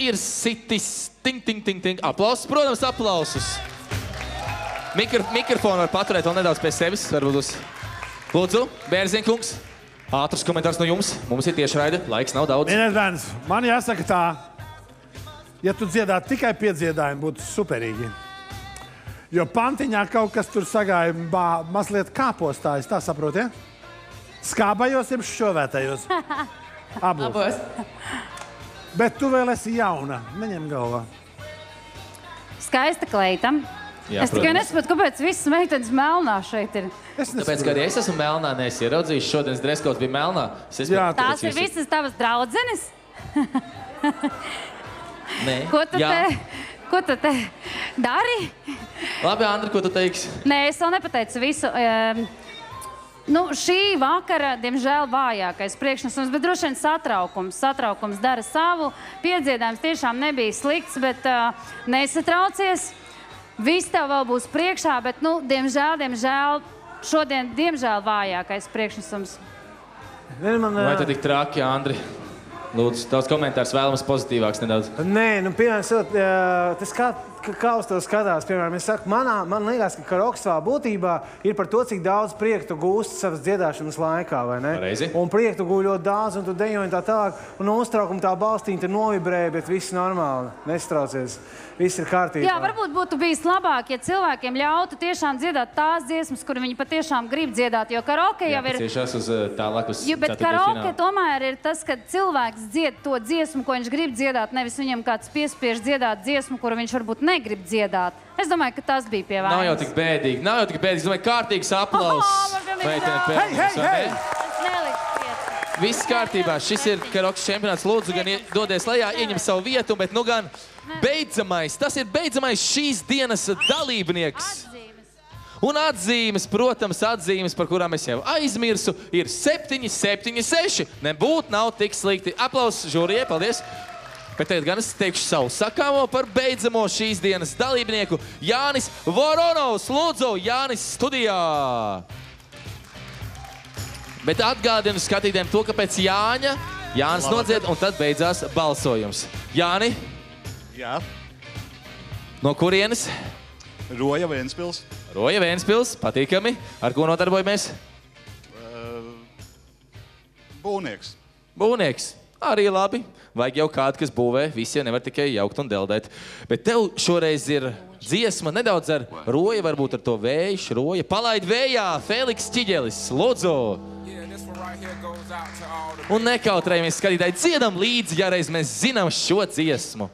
Ir sitis, ting. Aplausus, protams, aplausus. Mikrofonu var paturēt vēl nedaudz pie sevis, varbūt uz. Lūdzu, Bērziņkungs, ātrs komentārs no jums. Mums ir tieši raida, laiks nav daudz. Mīļais bērns, man jāsaka tā, ja tu dziedātu tikai piedziedājumu, būtu superīgi. Jo pantiņā kaut kas tur sagāja mazliet kāpostājis, tā saproti, ja? Skābajos, jeb šovētajos. Abos. Bet tu vēl esi jauna, neņem galvā. Skaista kleita. Jā, es tikai nesaprotu, kāpēc visas meitenes melnā šeit ir. Tāpēc, ka arī es esmu melnā, neesi ieraudzījis, šodienas dreskots bija melnā. Tās ir visas tavas draudzenes? Nē. Ko tu te dari? Labi, Andri, ko tu teiksi? Nē, es vēl nepateicu visu. Šī vakara, diemžēl, vājākais priekšnesums, bet droši vien satraukums. Satraukums dara savu. Piedziedājums tiešām nebija slikts, bet nesatraucies. Viss tev vēl būs priekšā, bet, nu, diemžēl, šodien, vājākais priekšnesums. Vai tad tik traki, Andri? Lūdzu, tavs komentārs vēlams pozitīvāks nedaudz. Nē, nu, piemēram, tas kā uz to skatās, piemēram, es saku, man liekas, ka karaoke savā būtībā ir par to, cik daudz prieku tu gūsti savas dziedāšanas laikā, vai ne? Pareizi. Un prieku tu gūji ļoti daudz, un tu dejo un tā tālāk, un uztraukuma tā balstīņa te novibrēja, bet viss normāli, nestraucies, viss ir kārtībā. Jā, varbūt būtu bijis labāk, ja cilvēkiem ļautu tiešām dziedāt tās dziesmas, kur viņi patiešām grib dziedāt, jo karaoke jau ir... Jāpaciešās uz tālāk uz bet karaoke tomēr ir tas, ka cilvēks dzied to dziesmu, ko viņš grib dziedāt, nevis viņam kāds piespiež dziedāt dziesmu, kuru viņš varbūt negrib dziedāt. Es domāju, ka tas bija pie vainas. Nav jau tik bēdīgi. Es domāju, kārtīgs aplauss. Hei! Viss kārtībā. Šis ir karaoke čempionāts. Lūdzu, gan dodies lejā, ieņem savu vietu, bet nu gan beidzamais. Tas ir beidzamais šīs dienas dalībnieks. Un atzīmes, protams, par kurām es jau aizmirsu, ir 7, 7, 6. Nebūt nav tik slikti. Aplauss žūrijai, paldies. Bet tagad gan es teikšu savu sakāmo par beidzamo šīs dienas dalībnieku Jānis Voronovs. Lūdzu, Jānis studijā. Bet atgādinu skatītājiem to, ka pēc Jānis nodzied un tad beidzās balsojums. Jāni? Jā. No kurienes? Roja Vēnspils. Roja Vēnspils, patīkami. Ar ko nodarbojamies? Būvnieks. Būvnieks. Arī labi. Vajag jau kādu, kas būvē. Visi jau nevar tikai jaukt un deldēt. Bet tev šoreiz ir dziesma nedaudz ar Roja, varbūt ar to vējš. Roja, palaid vējā, Feliks Ķiģelis. Lūdzu. Un nekautrējamies skatītāji. Dziedam līdzi, ja reiz mēs zinām šo dziesmu.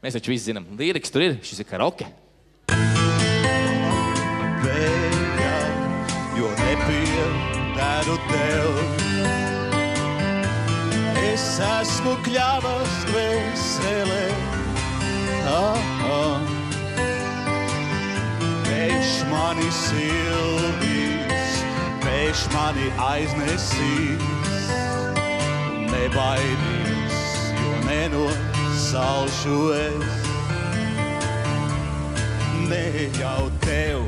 Mēs taču visi zinām. Līriks tur ir. Šis ir karaoke. Vējā, jo nepiedaru tev. Es esmu kļavas dvēselē. Vējš mani sildīs, vējš mani aiznesīs. Nebaidīs, jo nenosalšu es. Ne jau tev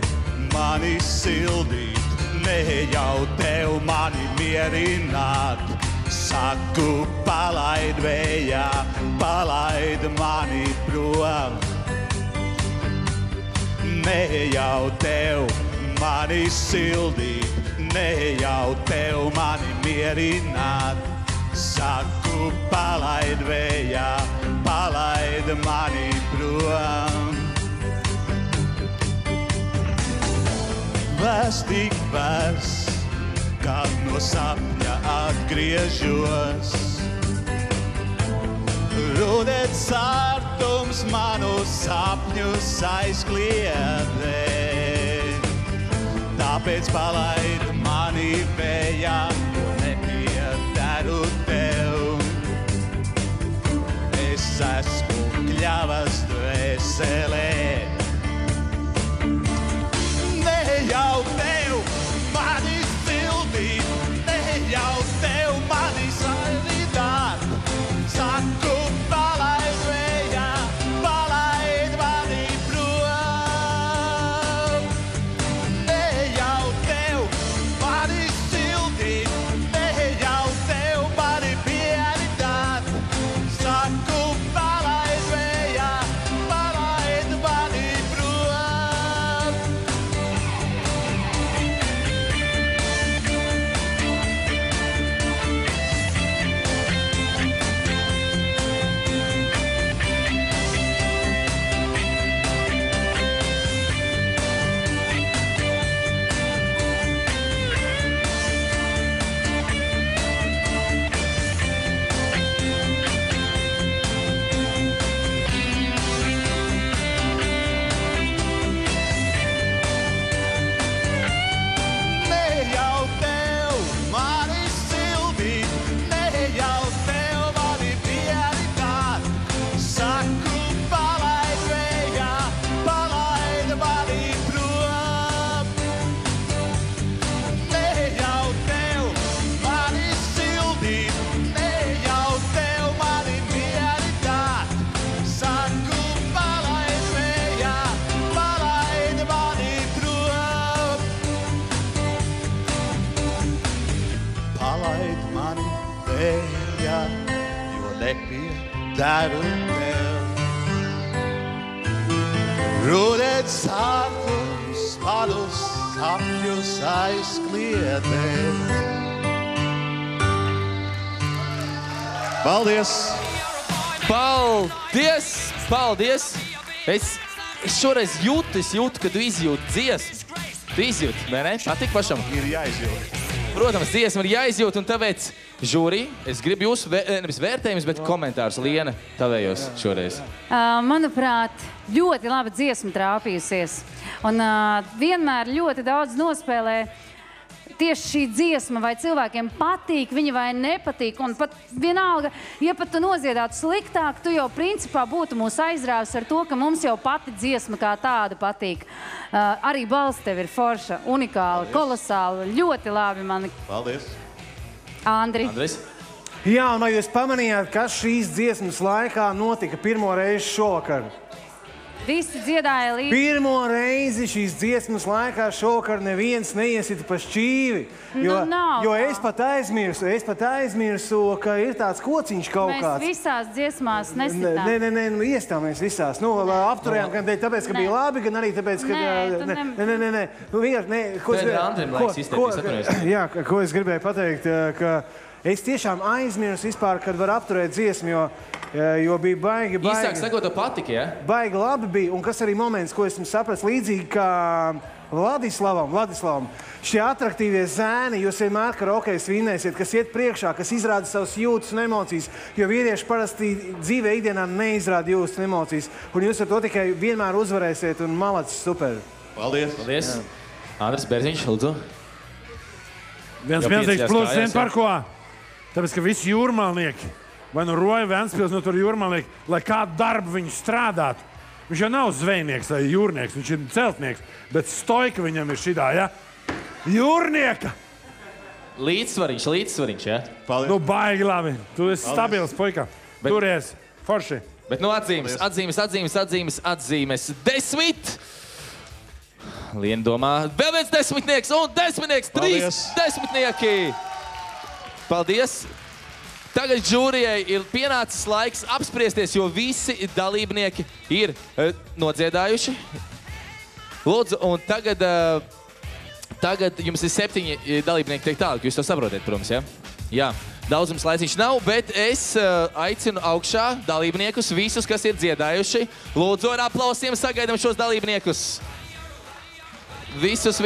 mani sildīt, ne jau tev mani mierināt. Saku, palaid vējā, palaid mani prom. Ne jau tev mani sildīt, ne jau tev mani mierināt. Saku, palaid vējā, palaid mani prom. Vēs tik vēs, kad no sapņa atgriežos. Rudens sārtums manu sapņus aizkliedē. Tāpēc palaid mani vējā, jo nepiedaru tev. Es esmu kļavas dvēselē. Ne jau tev mani ne jau tev mani saidāt. Saku, palaid vējā, palaid mani prom. Ne jau tev mani sildīt, ne jau tev mani pieridāt. Saku, palaid vējā, palaid mani ejā, jo nepiedāru tev. Rudens sākums manus sapņus aizkliedē. Paldies! Paldies! Paldies! Es šoreiz jūtu, ka tu izjūti dziesmu. Tu izjūti, vai ne? Patīk pašam? Ir jāizjūt. Protams, dziesma ir jāizjūt, un tāpēc, žūrī, es gribu jūsu nevis vērtējumus, bet komentārus. Liena, tavējos šoreiz. Manuprāt, ļoti laba dziesma trāpījusies. Un vienmēr ļoti daudz nospēlē tieši šī dziesma, vai cilvēkiem patīk, viņa vai nepatīk. Un pat vienalga, ja pat tu noziedātu sliktāk, tu jau principā būtu mūs aizrāvis ar to, ka mums jau pati dziesma kā tāda patīk. Arī balss tev ir forša, unikāla, kolosāla, ļoti labi mani. Paldies. Andris. Jā, un vai jūs pamanījāt, kas šīs dziesmas laikā notika pirmo reizi šovakar? Visi dziedāja līdzi. Pirmo reizi šīs dziesmas laikā šovakar neviens neiesita pa šķīvi. Jo es pat aizmirsu, ka ir tāds kociņš kaut kāds. Mēs visās dziesmās nesitām. Nē, iestāmies visās. Apturējām gan tāpēc, ka bija labi, gan arī tāpēc, ka... Nē. Ko es gribēju pateikt, ka es tiešām aizmirsu vispār, kad var apturēt dziesmu, jo bija baigi. Īsāk sakot, to patika, ja? Baigi labi bija, un kas arī moments, ko esmu saprast, līdzīgi kā Vladislavam. Šie atraktīvie zēni, jūs vienmēr karokejs vinnēsiet, kas iet priekšā, kas izrāda savas jūtas un emocijas, jo vīrieši parasti dzīvē ikdienā neizrāda jūtas un emocijas, un jūs ar to tikai vienmēr uzvarēsiet, un malacis super. Paldies. Andris Bērziņš, lūdzu. Viens milzīgs plus, zin par ko? Tāpēc, ka visi jūrmalnieki, vai nu Roja Ventspils, nu tur jūrmalnieki, lai kādu darbu viņi strādātu. Viņš jau nav zvejnieks vai jūrnieks, viņš ir celtnieks, bet stoika viņam ir šidā, ja? Jūrnieka! Līdzsvariņš, ja? Paldies. Nu, baigi labi. Tu esi stabils, puika. Turies, forši. Bet nu atzīmes. 10! Liena domā, vēl viens 10-nieks un 10-nieks, 3 10-nieki! Paldies! Tagad žūrijai ir pienācis laiks apspriesties, jo visi dalībnieki ir nodziedājuši. Lūdzu, un tagad jums ir 7 dalībnieki teikt tālāk, jūs to saprotiet, protams, ja? Jā, daudzums laiciņš nav, bet es aicinu augšā dalībniekus, visus, kas ir dziedājuši. Lūdzu, ar aplausiem sagaidām šos dalībniekus. Visus.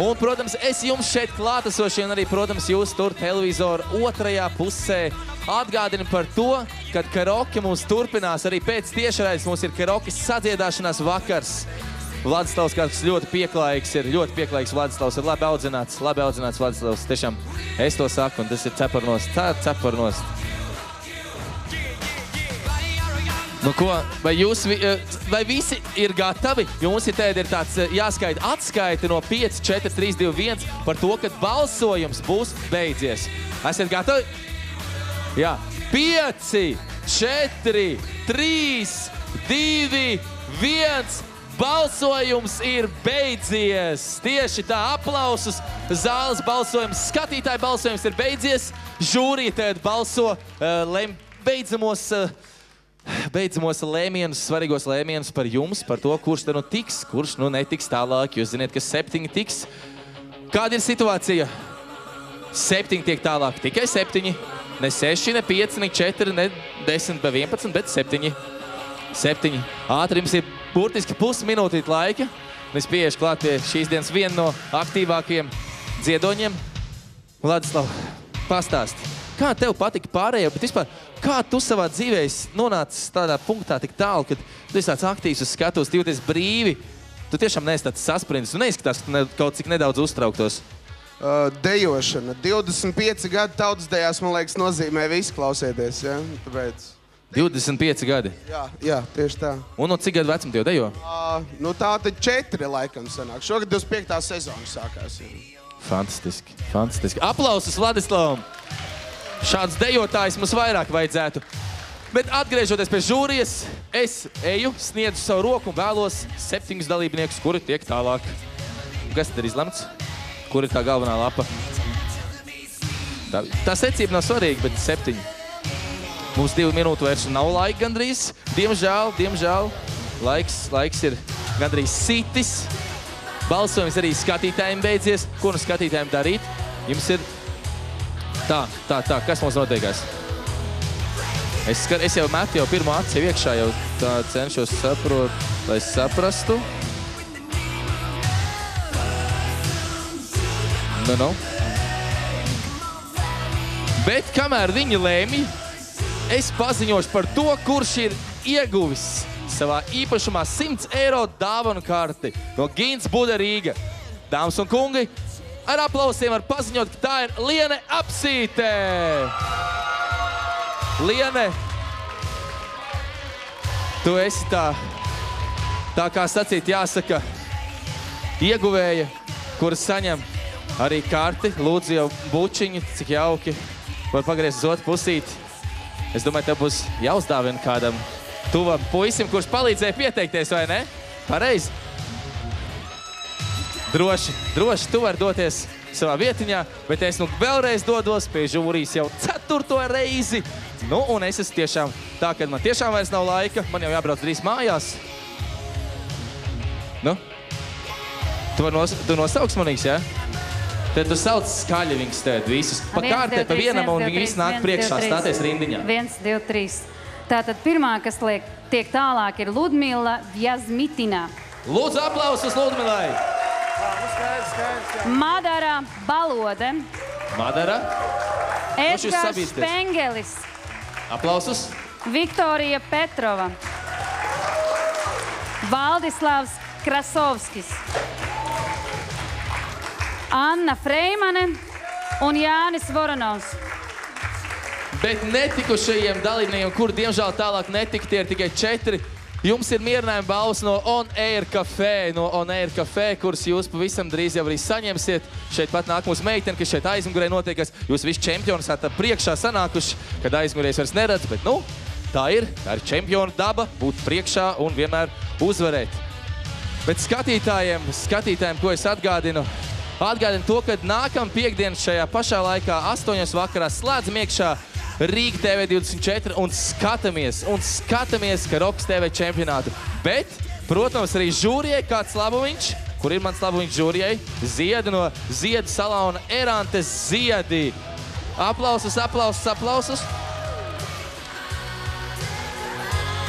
Un, protams, es jums šeit klātesošie un arī, protams, jūs tur televizoru otrajā pusē atgādinu par to, kad karaoke mums turpinās arī pēc tiešraides. Mums ir karaoke sadziedāšanās vakars. Vladislavs kāds ļoti pieklājīgs ir, Vladislavs ir labi audzināts Vladislavs. Tiešām es to saku, un tas ir cepurnost. Nu ko, vai visi ir gatavi? Jums ir tāds jāskaita atskaita no 5, 4, 3, 2, 1 par to, kad balsojums būs beidzies. Esat gatavi? Jā. 5, 4, 3, 2, 1. Balsojums ir beidzies. Tieši tā, aplausus. Zāles balsojums, skatītāju balsojums ir beidzies. Žūrija tad balso beidzamos lēmienus, svarīgos lēmienus par jums, par to, kurš te nu tiks, kurš nu netiks tālāk. Jūs ziniet, ka 7 tiks. Kāda ir situācija? 7 tiek tālāk, tikai 7. Ne 6, ne 5, ne 4, ne 10, ne 11, bet 7. 7. Ātri jums ir burtiski pusminūtīt laika. Es pieiešu klāt pie šīs dienas viena no aktīvākajiem dziedoņiem. Vladislav, pastāsti. Kā tev patika pārējo, bet vispār, kā tu savā dzīvē nonācis tādā punktā tik tālu, kad tu esi tāds aktīvs uz skatuves, tu jūties brīvi, tu tiešām neesi tāds sasprintis, tu neizskatās kaut cik nedaudz uztrauktos? Dejošana. 25 gadi tautas dejās, man liekas, nozīmē visu klausieties, ja? Tāpēc... 25 gadi? Jā, tieši tā. Un no cik gadu vecumu tev dejo? Nu tā tad 4 laikam sanāk. Šogad 25. sezona sākās. Fantastiski. Aplausus Vladislavam! Šāds dejotājs mums vairāk vajadzētu. Bet atgriežoties pie žūrijas, es eju, sniedzu savu roku un vēlos 7 dalībniekus, kuri tiek tālāk. Kas tad ir izlemts? Kur ir tā galvenā lapa? Tā secība nav svarīga, bet 7. Mums 2 minūtu vairs nav laika gandrīz. Diemžēl. Laiks ir gandrīz sitis. Balsojums arī skatītājiem beidzies. Ko nu skatītājiem darīt? Jums ir... Tā. Kas mums notiekās? Es jau metu pirmo aci iekšā, jau tā cenšos lai saprastu. Nu. Bet kamēr viņi lēmi, es paziņošu par to, kurš ir ieguvis savā īpašumā 100 eiro dāvanu karti no Gints Buda Rīga. Dāmas un kungi, ar aplausiem var paziņot, ka tā ir Liene Apsīte. Liene, tu esi tā kā sacīt jāsaka, ieguvēja, kuras saņem arī karti. Lūdzu jau bučiņi, cik jauki. Var pagriezt uz otru pusīti. Es domāju, tev būs jāuzdāvina kādam tuvam puisim, kurš palīdzēja pieteikties, vai ne? Pareizi. Droši, tu vari doties savā vietiņā, bet es vēlreiz dodos pie žūrijas jau 4. reizi. Un es esmu tiešām tā, kad man tiešām vairs nav laika, man jau jābrauc drīz mājās. Tu nosauks manīgs, jā? Tad tu sauc skaļi viņus tēt visus. Pa kārtē, pa vienam, un viņi visi nāk priekšā, stāties rindiņā. 1, 2, 3. Tātad pirmā, kas tiek tālāk, ir Ludmila Vjazmitina. Lūdzu aplausus Ludmilai! Madara Balode. Madara. Edgars Špengelis. Aplausus. Viktorija Petrova. Valdislavs Krasovskis. Anna Freimane un Jānis Voronovs. Bet netikušajiem dalībniekiem, kur diemžēl tālāk netika, tie ir tikai 4. Jums ir mierinājuma balvas no On Air Café, kuras jūs pavisam drīz jau arī saņemsiet. Šeit pat nāk mūsu meitene, kas šeit aizmugurē notiekas. Jūs visi čempioni esat priekšā sanākuši, kad aizmugurēs vairs neredz, bet tā ir čempionu daba, būt priekšā un vienmēr uzvarēt. Bet skatītājiem, ko es atgādinu to, ka nākam piekdien šajā pašā laikā 8. vakarā slēdzam iekšā Rīga TV 24 un skatāmies Karokas TV čempionātu. Bet, protams, arī žūrijai kāds labumiņš. Kur ir mans labumiņš žūrijai? Ziedi no Ziedu salona Erantes Ziedi. Aplausus.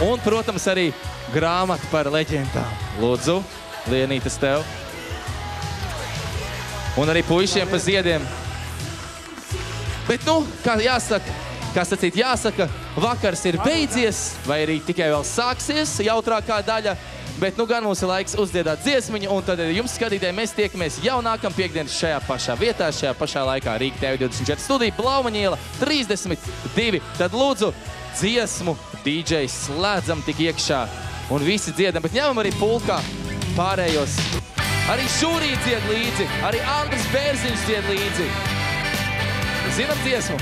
Un, protams, arī grāmata par leģendām. Lūdzu, Lienītes tev. Un arī puišiem pa ziediem. Bet, kā jāsaka, vakars ir beidzies, vai arī tikai vēl sāksies jautrākā daļa, bet gan mums ir laiks uzdziedāt dziesmiņu, un tad jums skatītāji mēs tiekamies jau nākam piekdienas šajā pašā vietā, šajā pašā laikā Rīga TV 24 studija, Blaumaņa iela 32. Tad lūdzu dziesmu DJs slēdzam tik iekšā, un visi dziedam, bet ņemam arī pulkā pārējos. Arī žūrija dzied līdzi, arī Andris Bērziņš dzied līdzi. Zinam dziesmu?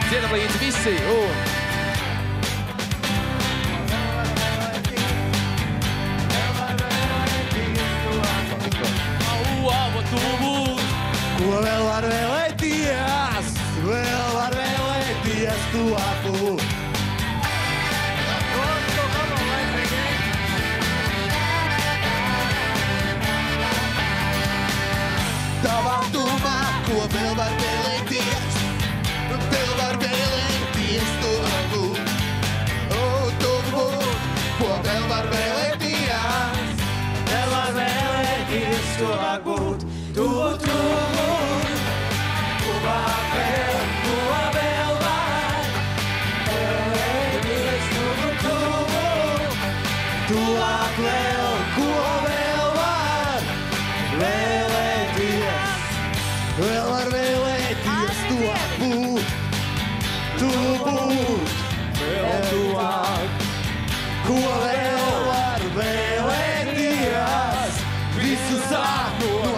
Dziedam līdzi visi un... Ko vēl var vēlēties? Vēl var vēlēties tuvu. Tavā tuvā, ko vēl var vēlēties? Vēl var vēlēties tuvu. Tuvu, ko vēl var vēlēties? Vēl var vēlēties tuvāk. Vēl var vēlēties tuvāk būt, vēl tuvāk. Ko vēl var vēlēties? Visu sāk no